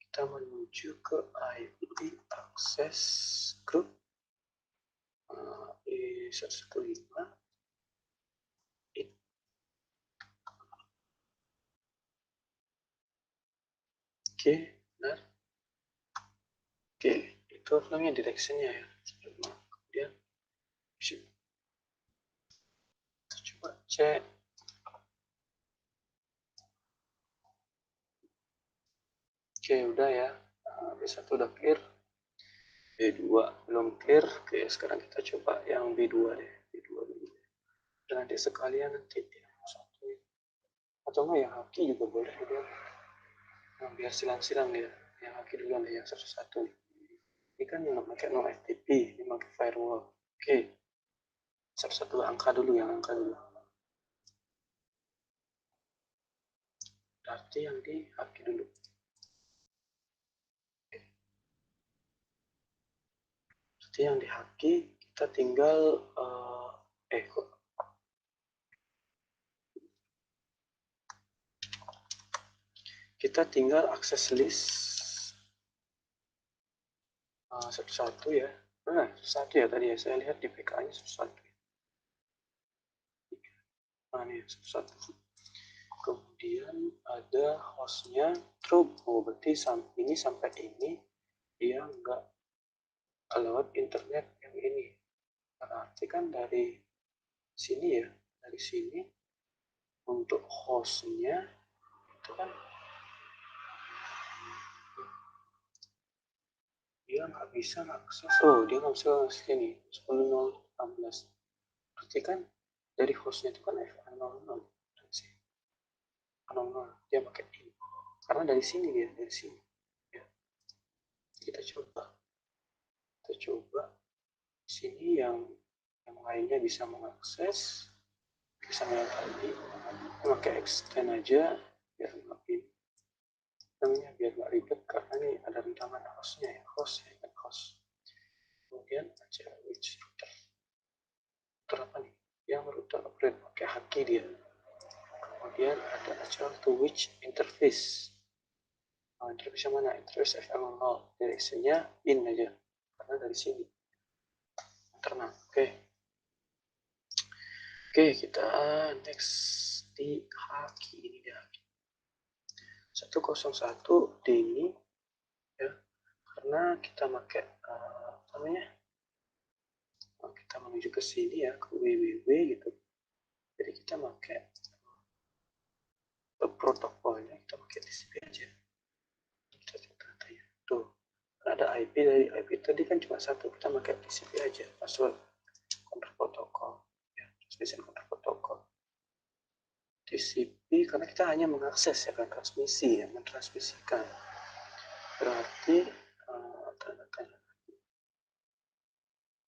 kita menuju ke IP access group E115 Oke, benar. Oke, itu namanya direction-nya ya. Kemudian kita coba cek. Oke, udah ya. B1 udah clear. B2 belum clear. Oke, sekarang kita coba yang B2 deh. B2 dulu. Dan nanti sekalian nanti satu. Atau enggak yang haki juga boleh juga. Nah, biar silang-silang ya. Yang haki duluan ya, yang satu-satu. Ini kan yang pakai no FTP, ini pakai firewall. Oke, satu-satu angka dulu, yang angka dulu. Berarti yang di haki dulu. Berarti yang di haki kita tinggal kita tinggal akses list satu-satu ya. Nah, satu ya tadi ya, saya lihat di PK-nya satu-satu. Nah, ini satu-satu. Kemudian ada hostnya true. Oh, berarti ini sampai ini dia nggak lewat internet yang ini. Berarti kan dari sini ya, dari sini untuk hostnya itu kan dia nggak bisa akses. Oh, dia nggak bisa akses ini 10.016. Berarti kan dari hostnya itu kan F00 dia pakai ini karena dari sini dari sini ya. Kita coba di sini yang lainnya bisa mengakses, bisa melihat ID, pakai extend aja biar lebih biar nggak ribet karena ini ada rentangan hostnya ya, host. Kemudian aja which router apa nih yang router operate pakai haki dia. Kemudian ada aja to which interface. Interface yang mana? Interface FM0, directionnya in aja karena dari sini internal. Oke, kita next di haki ini dia. 101 D ini ya, karena kita pakai namanya kita menuju ke sini ya, ke www gitu. Jadi kita pakai protokolnya, kita pakai TCP aja. Kita cek ya. Tuh, ada IP dari IP tadi kan cuma satu, kita pakai TCP aja, password counter protokol ya, transmission counter protokol. TCP karena kita hanya mengakses ya kan, transmisi ya, mentransmisikan. Berarti tanda tanya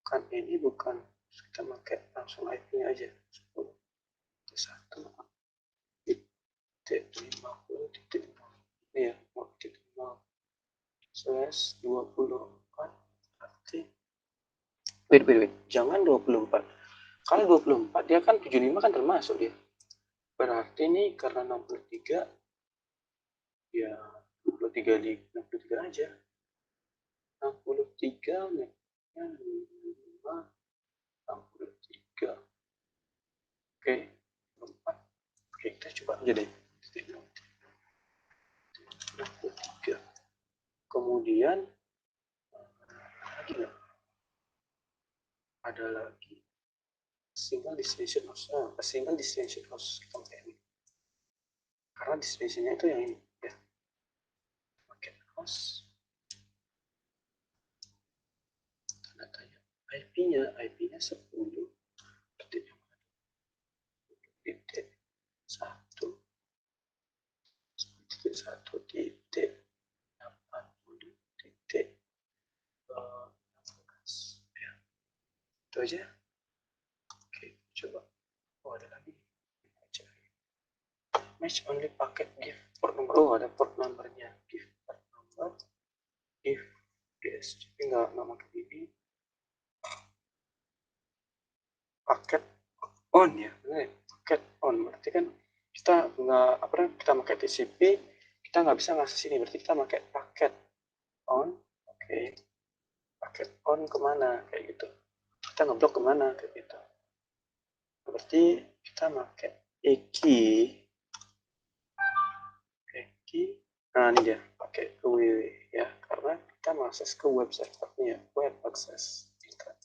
kan ini bukan kita pakai langsung IP-nya aja 10 1 titik 50 ya 24 berarti wait jangan 24. Kalau 24 dia kan 75 kan termasuk dia, berarti ini karena 63 ya 63 aja 63 5 63. Oke 4. Oke, kita coba aja deh 63. Kemudian lagi nggak ada lagi single destination host. Single destination host kita pakai ini karena destination-nya itu yang ini ya, pakai host datanya IP-nya 10 titik 1 titik 1 titik 80 titik 16 ya, itu aja. Oke, coba. Oh, ada lagi match only paket give port number. Oh, ada port numbernya, give port number, give DS. Jadi nggak pakai ini paket on ya, benar ya? Paket on berarti kan kita nggak kita pakai TCP, kita nggak bisa ngakses ini, berarti kita pakai paket on. Oke, paket on kemana kayak gitu, kita ngeblok kemana kayak gitu, berarti kita pakai key. Nah ini dia, pakai ke www ya, karena kita mengakses ke web servernya, web access internet.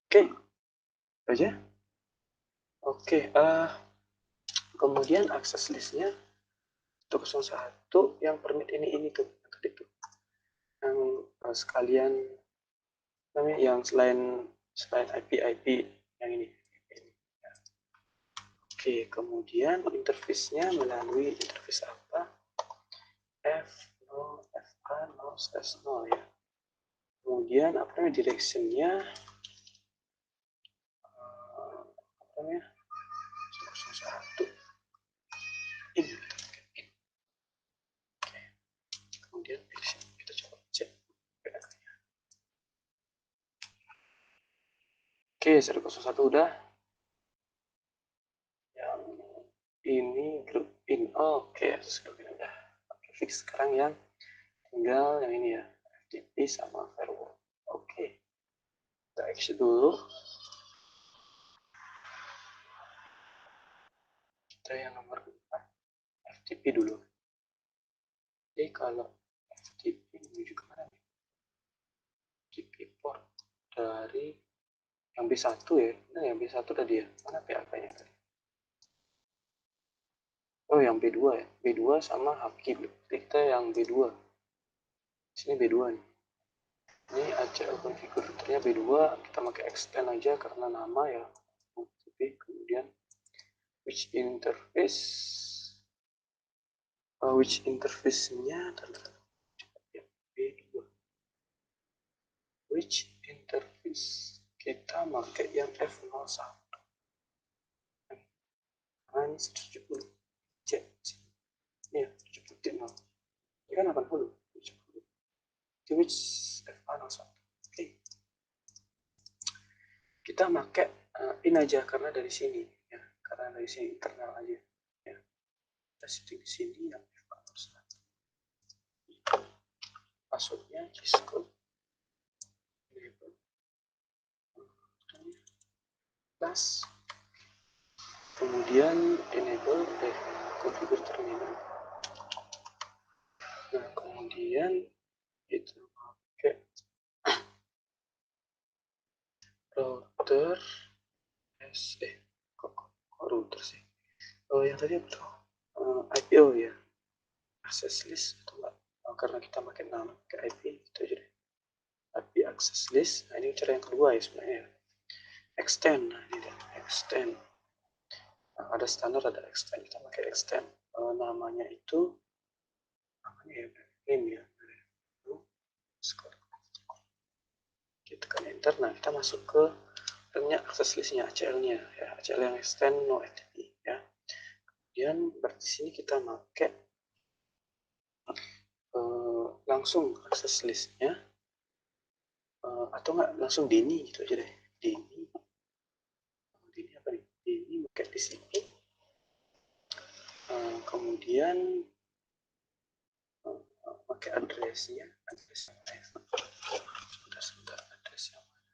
Oke, itu aja. Oke, kemudian akses listnya untuk 01 yang permit ini tuh tadi tuh, yang sekalian namanya yang selain IP yang ini. Oke, kemudian interface-nya melalui interface apa? F0, FA, 0/0 ya. Kemudian apa namanya direction-nya? Apa namanya? 01 in. Oke. Kemudian direction kita coba cek. Oke, 01 udah. Yang ini group in. Oke, group in udah. Oke, fix sekarang yang tinggal yang ini ya, FTP sama firewall. Oke, kita exit dulu. Kita yang nomor 4 FTP dulu. Jadi kalau FTP menuju ke mana nih? FTP port dari yang B1 ya, nah yang B1 tadi ya, mana PAK-nya tadi? Oh yang B2 ya, B2 sama hubkey. Kita yang B2. Sini B2 nih. Ini ACL configuratornya B2, kita pakai extend aja karena nama ya. Tapi kemudian which interface-nya B2. Which interface? Kita pakai yang F01. Nah, ini 170. Cek. Ini ya, 70.0. Ini kan 80. 70. Which F01. Oke. Kita pakai in aja karena dari sini ya. Karena dari sini internal aja ya. Kita setting di sini yang F01. Passwordnya Cisco. Plus kemudian enable configure terminal. Nah kemudian itu pakai router kok router sih, yang tadi apa tuh, IPO ya, access list atau enggak, karena kita pakai nama pakai IP itu aja deh, IP access list. Nah ini cara yang kedua ya sebenarnya, extend. Nah ini dia extend. Nah, ada standar ada extend, kita pakai extend. Namanya itu namanya ya name ya, kita tekan enter. Nah kita masuk ke remnya akses listnya, ACL-nya ya, ACL yang extend no FTP ya. Kemudian berarti sini kita pakai langsung akses listnya, atau enggak langsung Dini gitu aja deh. Dini apa nih? Dini pakai TCP. Kemudian pakai address-nya, address yang sebentar, address yang mana?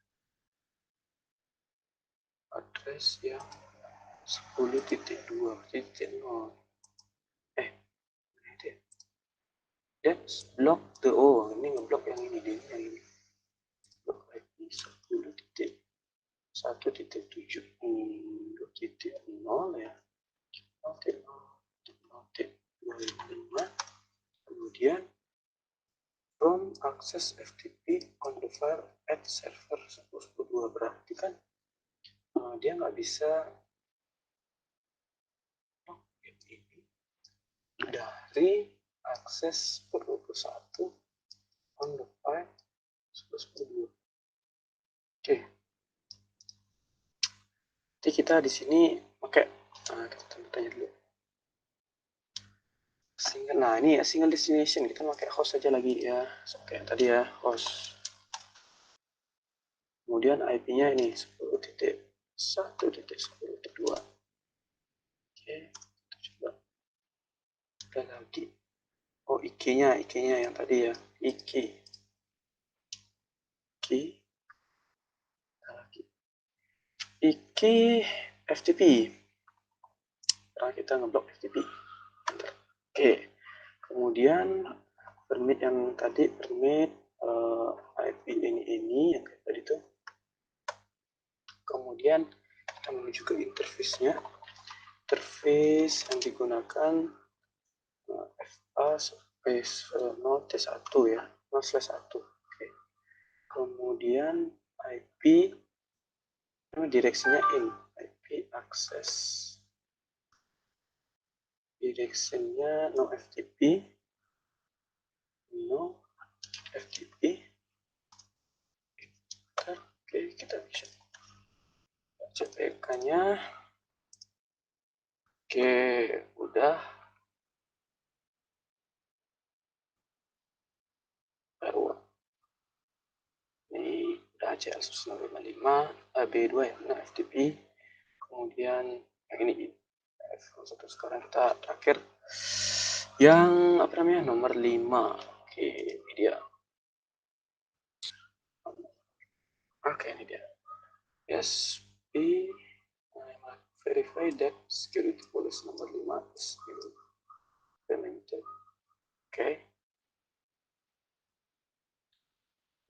Address yang 10.2.0. Ini dia. Block the ini ngeblok yang ini. 1.70.0 ya, 0.0.0.25, kemudian from access FTP on the file at server 1.10.2, berarti kan dia nggak bisa login ini dari akses 1.21 on the file 1.10.2. Oke. Jadi kita di sini pakai, kita tanya dulu. Nah ini ya single destination, kita pakai host aja lagi ya, oke tadi ya host. Kemudian IP-nya ini 10.1.10.2. Oke, kita coba. Dan lagi, oh IG-nya yang tadi ya, IG. Lagi. IG FTP. Sekarang kita ngeblok FTP. Oke, kemudian permit yang tadi, permit IP ini yang tadi itu. Kemudian kita menuju ke interface-nya. Interface yang digunakan FA space node T1 ya, node/1. Oke. Kemudian IP direksinya in, IP access. Directionnya no FTP, Oke, kita bisa CPK-nya. Oke, udah. Baru ini udah ACL 955 B2 ya, nah FTP. Kemudian yang ini F1. Sekarang kita terakhir yang apa namanya, nomor 5. Oke, ini dia. Oke, ini dia. Yes, verify that security policy nomor 5 is implemented. Oke.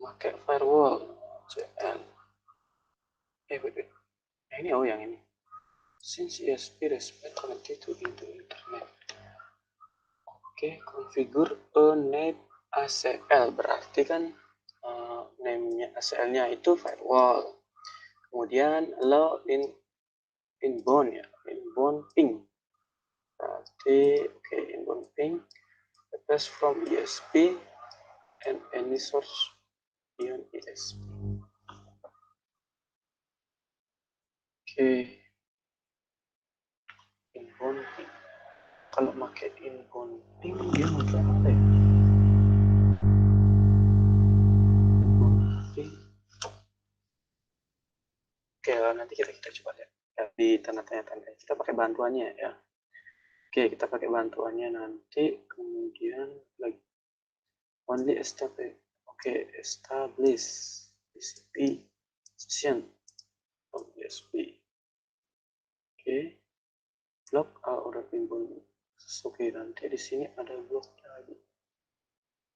Pakai firewall CL. Wait. Nah, ini yang ini. Since ESP respect connected to internet. Oke, configure a name ACL, berarti kan name-nya ACL-nya itu firewall. Kemudian allow inbound ya, inbound ping. Berarti oke, inbound ping request from ESP and any source beyond ESP. Oke. Inbound ping. Kalau pakai inbound ping dia pakai apa ya? Oke, nanti kita coba lihat ya, di tanda-tanda. Kita pakai bantuannya ya. Oke, kita pakai bantuannya nanti. Kemudian lagi only establish. Oke, establish TCP session from ESP. Oke, block order inbound. Oke, nanti di sini ada block lagi.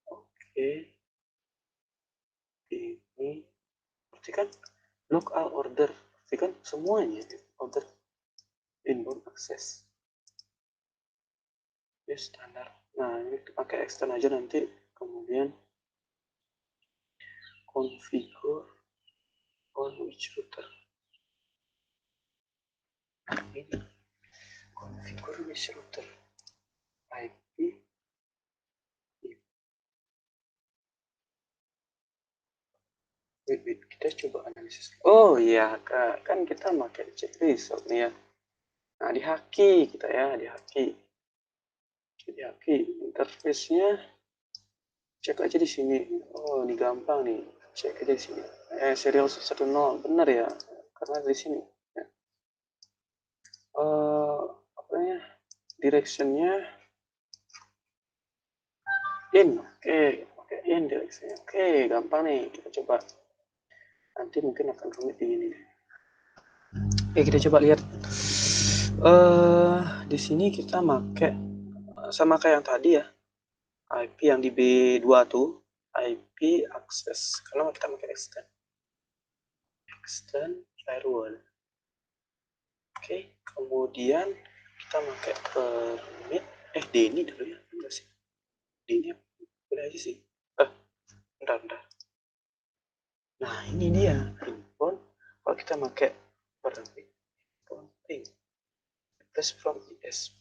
Oke, ini berarti kan block all order, berarti kan semuanya order inbound access. Oke, standar. Nah, ini pakai extend aja nanti. Kemudian configure on which router. Ini configure which router. IP. Wait, kita coba analisis. Oh iya, kan kita pakai checklist nih ya. Nah, di haki kita ya, di haki. Di haki interface-nya cek aja di sini. Oh, ini gampang nih. Cek aja di sini. Serial 110 benar ya, karena di sini. Ya. Apa namanya? Direction-nya in. Oke, in direction-nya. Oke, gampang nih. Kita coba. Nanti mungkin akan rumit di ini. Oke, kita coba lihat. Di sini kita pakai sama kayak yang tadi ya. IP yang di B2 tuh, IP access. Kalau kita pakai extend firewall. Oke, kemudian kita pakai permit Denny dulu ya, enggak sih? Denny boleh aja sih. Bentar. Nah, ini dia inbound. Kalau kita pakai permit ping request from ES,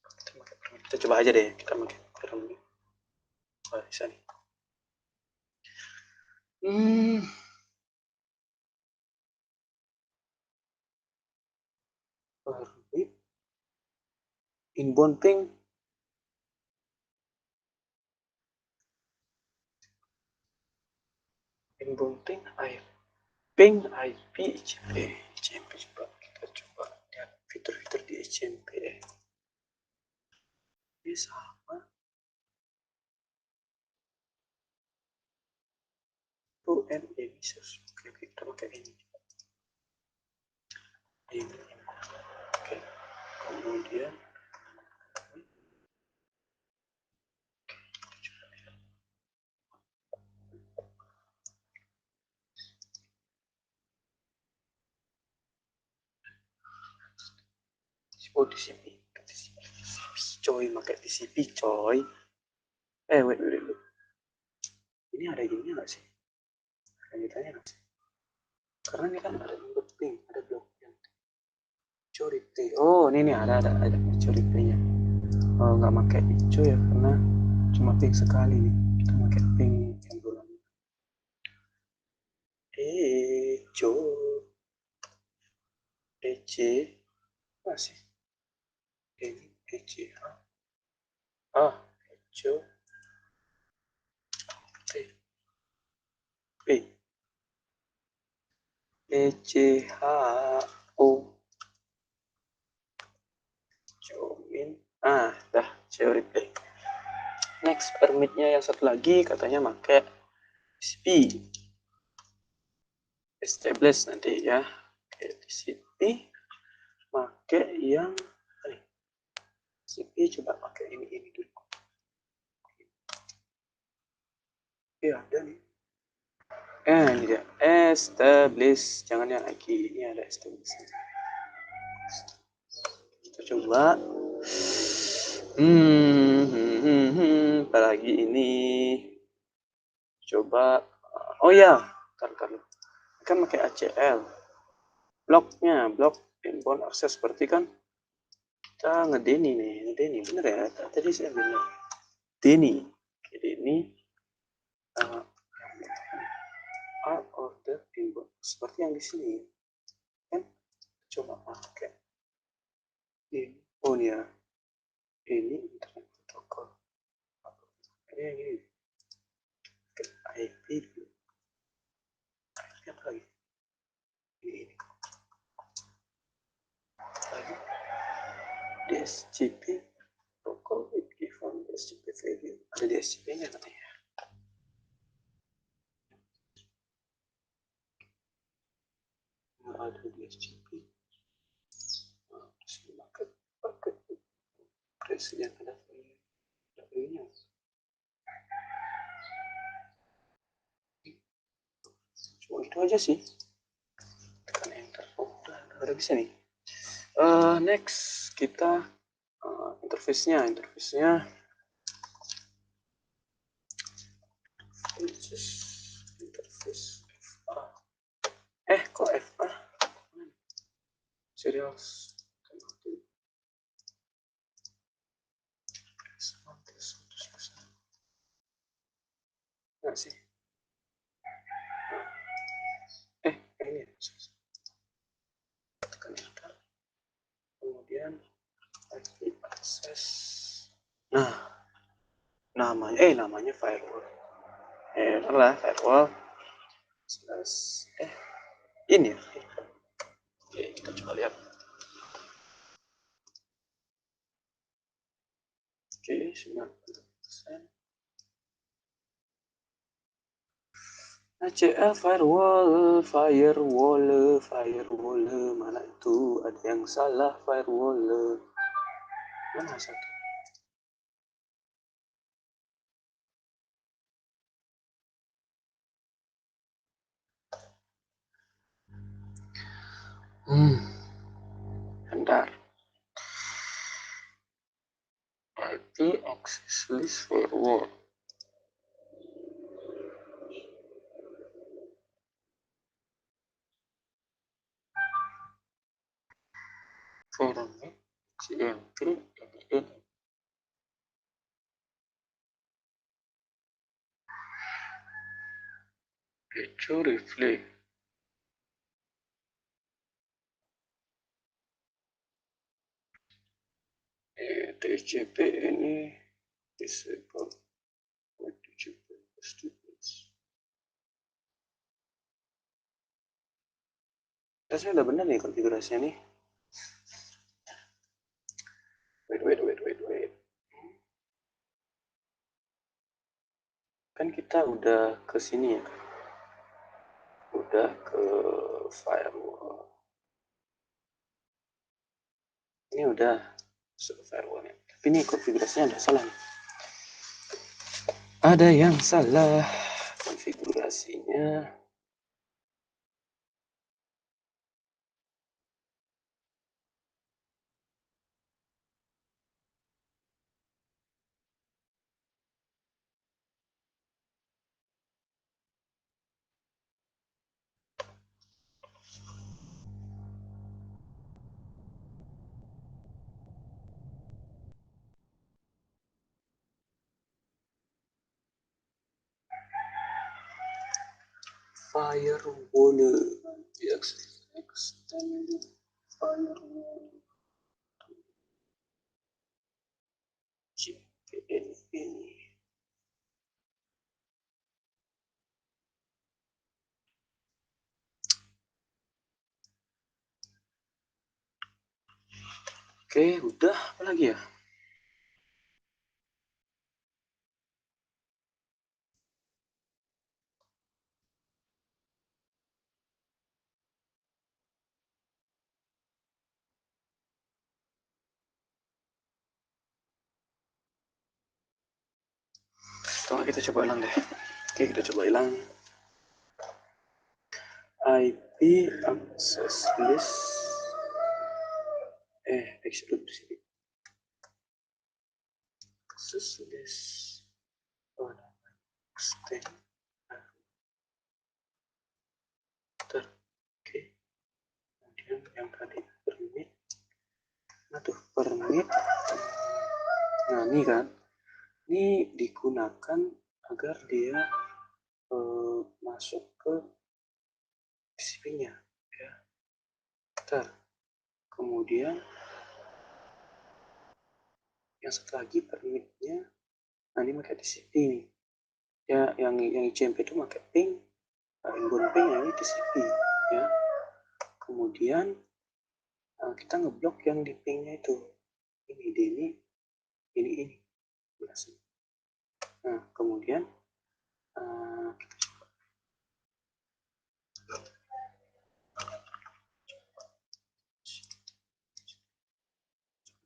kita pakai permit. Kita coba aja deh, kita pakai permit. Bisa nih. Permit inbound ping IP HCMP coba kita coba lihat fitur-fitur di HCMP. Ini sama and emissions. Oke, kita pakai ini. Oke, kemudian TCP coy, pakai TCP coy. Wait. Ini ada ininya nggak sih? Lanjutannya nggak sih? Karena ini kan ada ping, ada blok yang majority. Oh, ini ada majority-nya. Oh, nggak pakai hijau ya, karena cuma ping sekali nih. Kita pakai ping yang bulan. Hijau. EC masih. Ini EC. Hijau. P. ECHO. Join. Dah, saya replay. Next, permitnya yang satu lagi katanya pakai TCP. Establish nanti ya. Oke, TCP pakai yang TCP, coba pakai ini dulu. Ada nih. Ini dia. Establish. Jangan yang lagi. Ini ada establish. Kita coba. Apalagi ini. Coba. Oh ya. Ntar. Kan pakai ACL. Blok inbound access seperti kan kita ngedeni bener ya, tadi saya bilang Denny. Oke, Denny out of the inbound seperti yang di sini kan. Coba pakai ini. Oh ya, ini internet protokol ini IP apa lagi ini lagi DSCP protokol with given DSCP value. Ada DSCP nya katanya. Ada DSCP paket presiden ada value-nya. Cuma itu aja sih. Tekan enter. Udah bisa nih. Next kita interface-nya interface FA. Kok FA? Serials. Nggak sih? Ini tekan enter. Kemudian IP access. Namanya firewall. Firewall. Ini ya. Oke, kita coba lihat. Oke, 90%. ACL firewall, mana itu? Ada yang salah firewall. Mana satu? Bentar. IP access list firewall. Format CMP ini. Echo reflect. TCP ini disable. TCP Rasanya udah benar nih konfigurasinya nih. Wait. Kan kita udah ke sini ya. Udah ke firewall. Ini udah masuk ke firewallnya. Tapi ini konfigurasinya ada salah nih. Ada yang salah konfigurasinya. Firewall extend firewall ini. Oke, udah apa lagi ya? Coba kita coba ulang deh. Oke, kita coba ulang. IP access list. Access list. Extend. Oke. Kemudian yang tadi permit. Permit. Nah, ini kan. Ini digunakan agar dia masuk ke TCP-nya ya. Kemudian yang satu lagi permitnya, nah ini pakai TCP nih ya, yang ICMP itu pakai ping, inbound ping, yang ini TCP ya. Kemudian kita ngeblok yang di pingnya itu, ini berhasil. Nah kemudian kita coba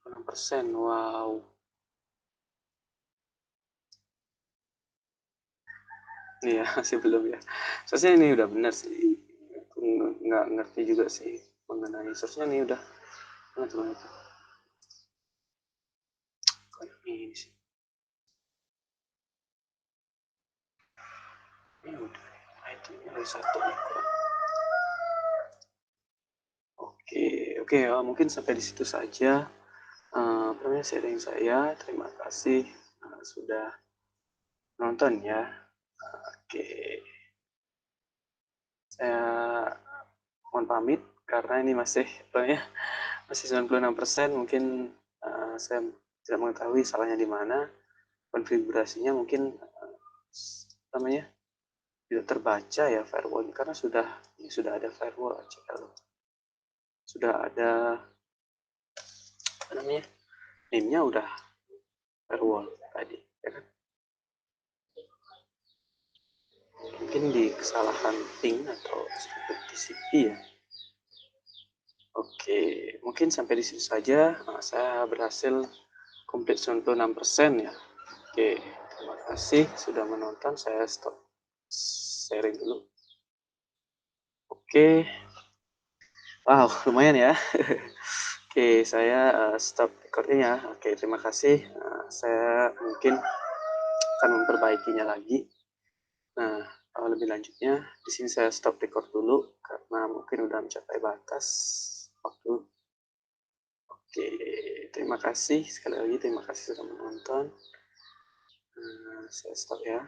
6%. Wow, iya masih belum ya. Soalnya ini udah benar sih, aku nggak ngerti juga sih mengenai source-nya. Ini udah banget. Kayak ini sih, ini udah itemnya ada satu nih. Oke, mungkin sampai di situ saja sharing saya. Terima kasih sudah nonton ya. Oke, saya mohon pamit karena ini masih 96%. Mungkin saya tidak mengetahui salahnya di mana, konfigurasinya mungkin tidak terbaca ya firewall, karena sudah ada firewall ACL, sudah ada name-nya udah firewall tadi ya kan. Mungkin di kesalahan ping atau TCP ya. Oke, mungkin sampai di situ saja. Saya berhasil komplit 96% ya. Oke, terima kasih sudah menonton. Saya stop sharing dulu. Oke. Wow, lumayan ya. Oke, saya stop recording ya. Oke, terima kasih. Saya mungkin akan memperbaikinya lagi. Nah, lebih lanjutnya di sini saya stop record dulu karena mungkin udah mencapai batas waktu. Oke, terima kasih sekali lagi. Terima kasih sudah menonton. Saya stop ya.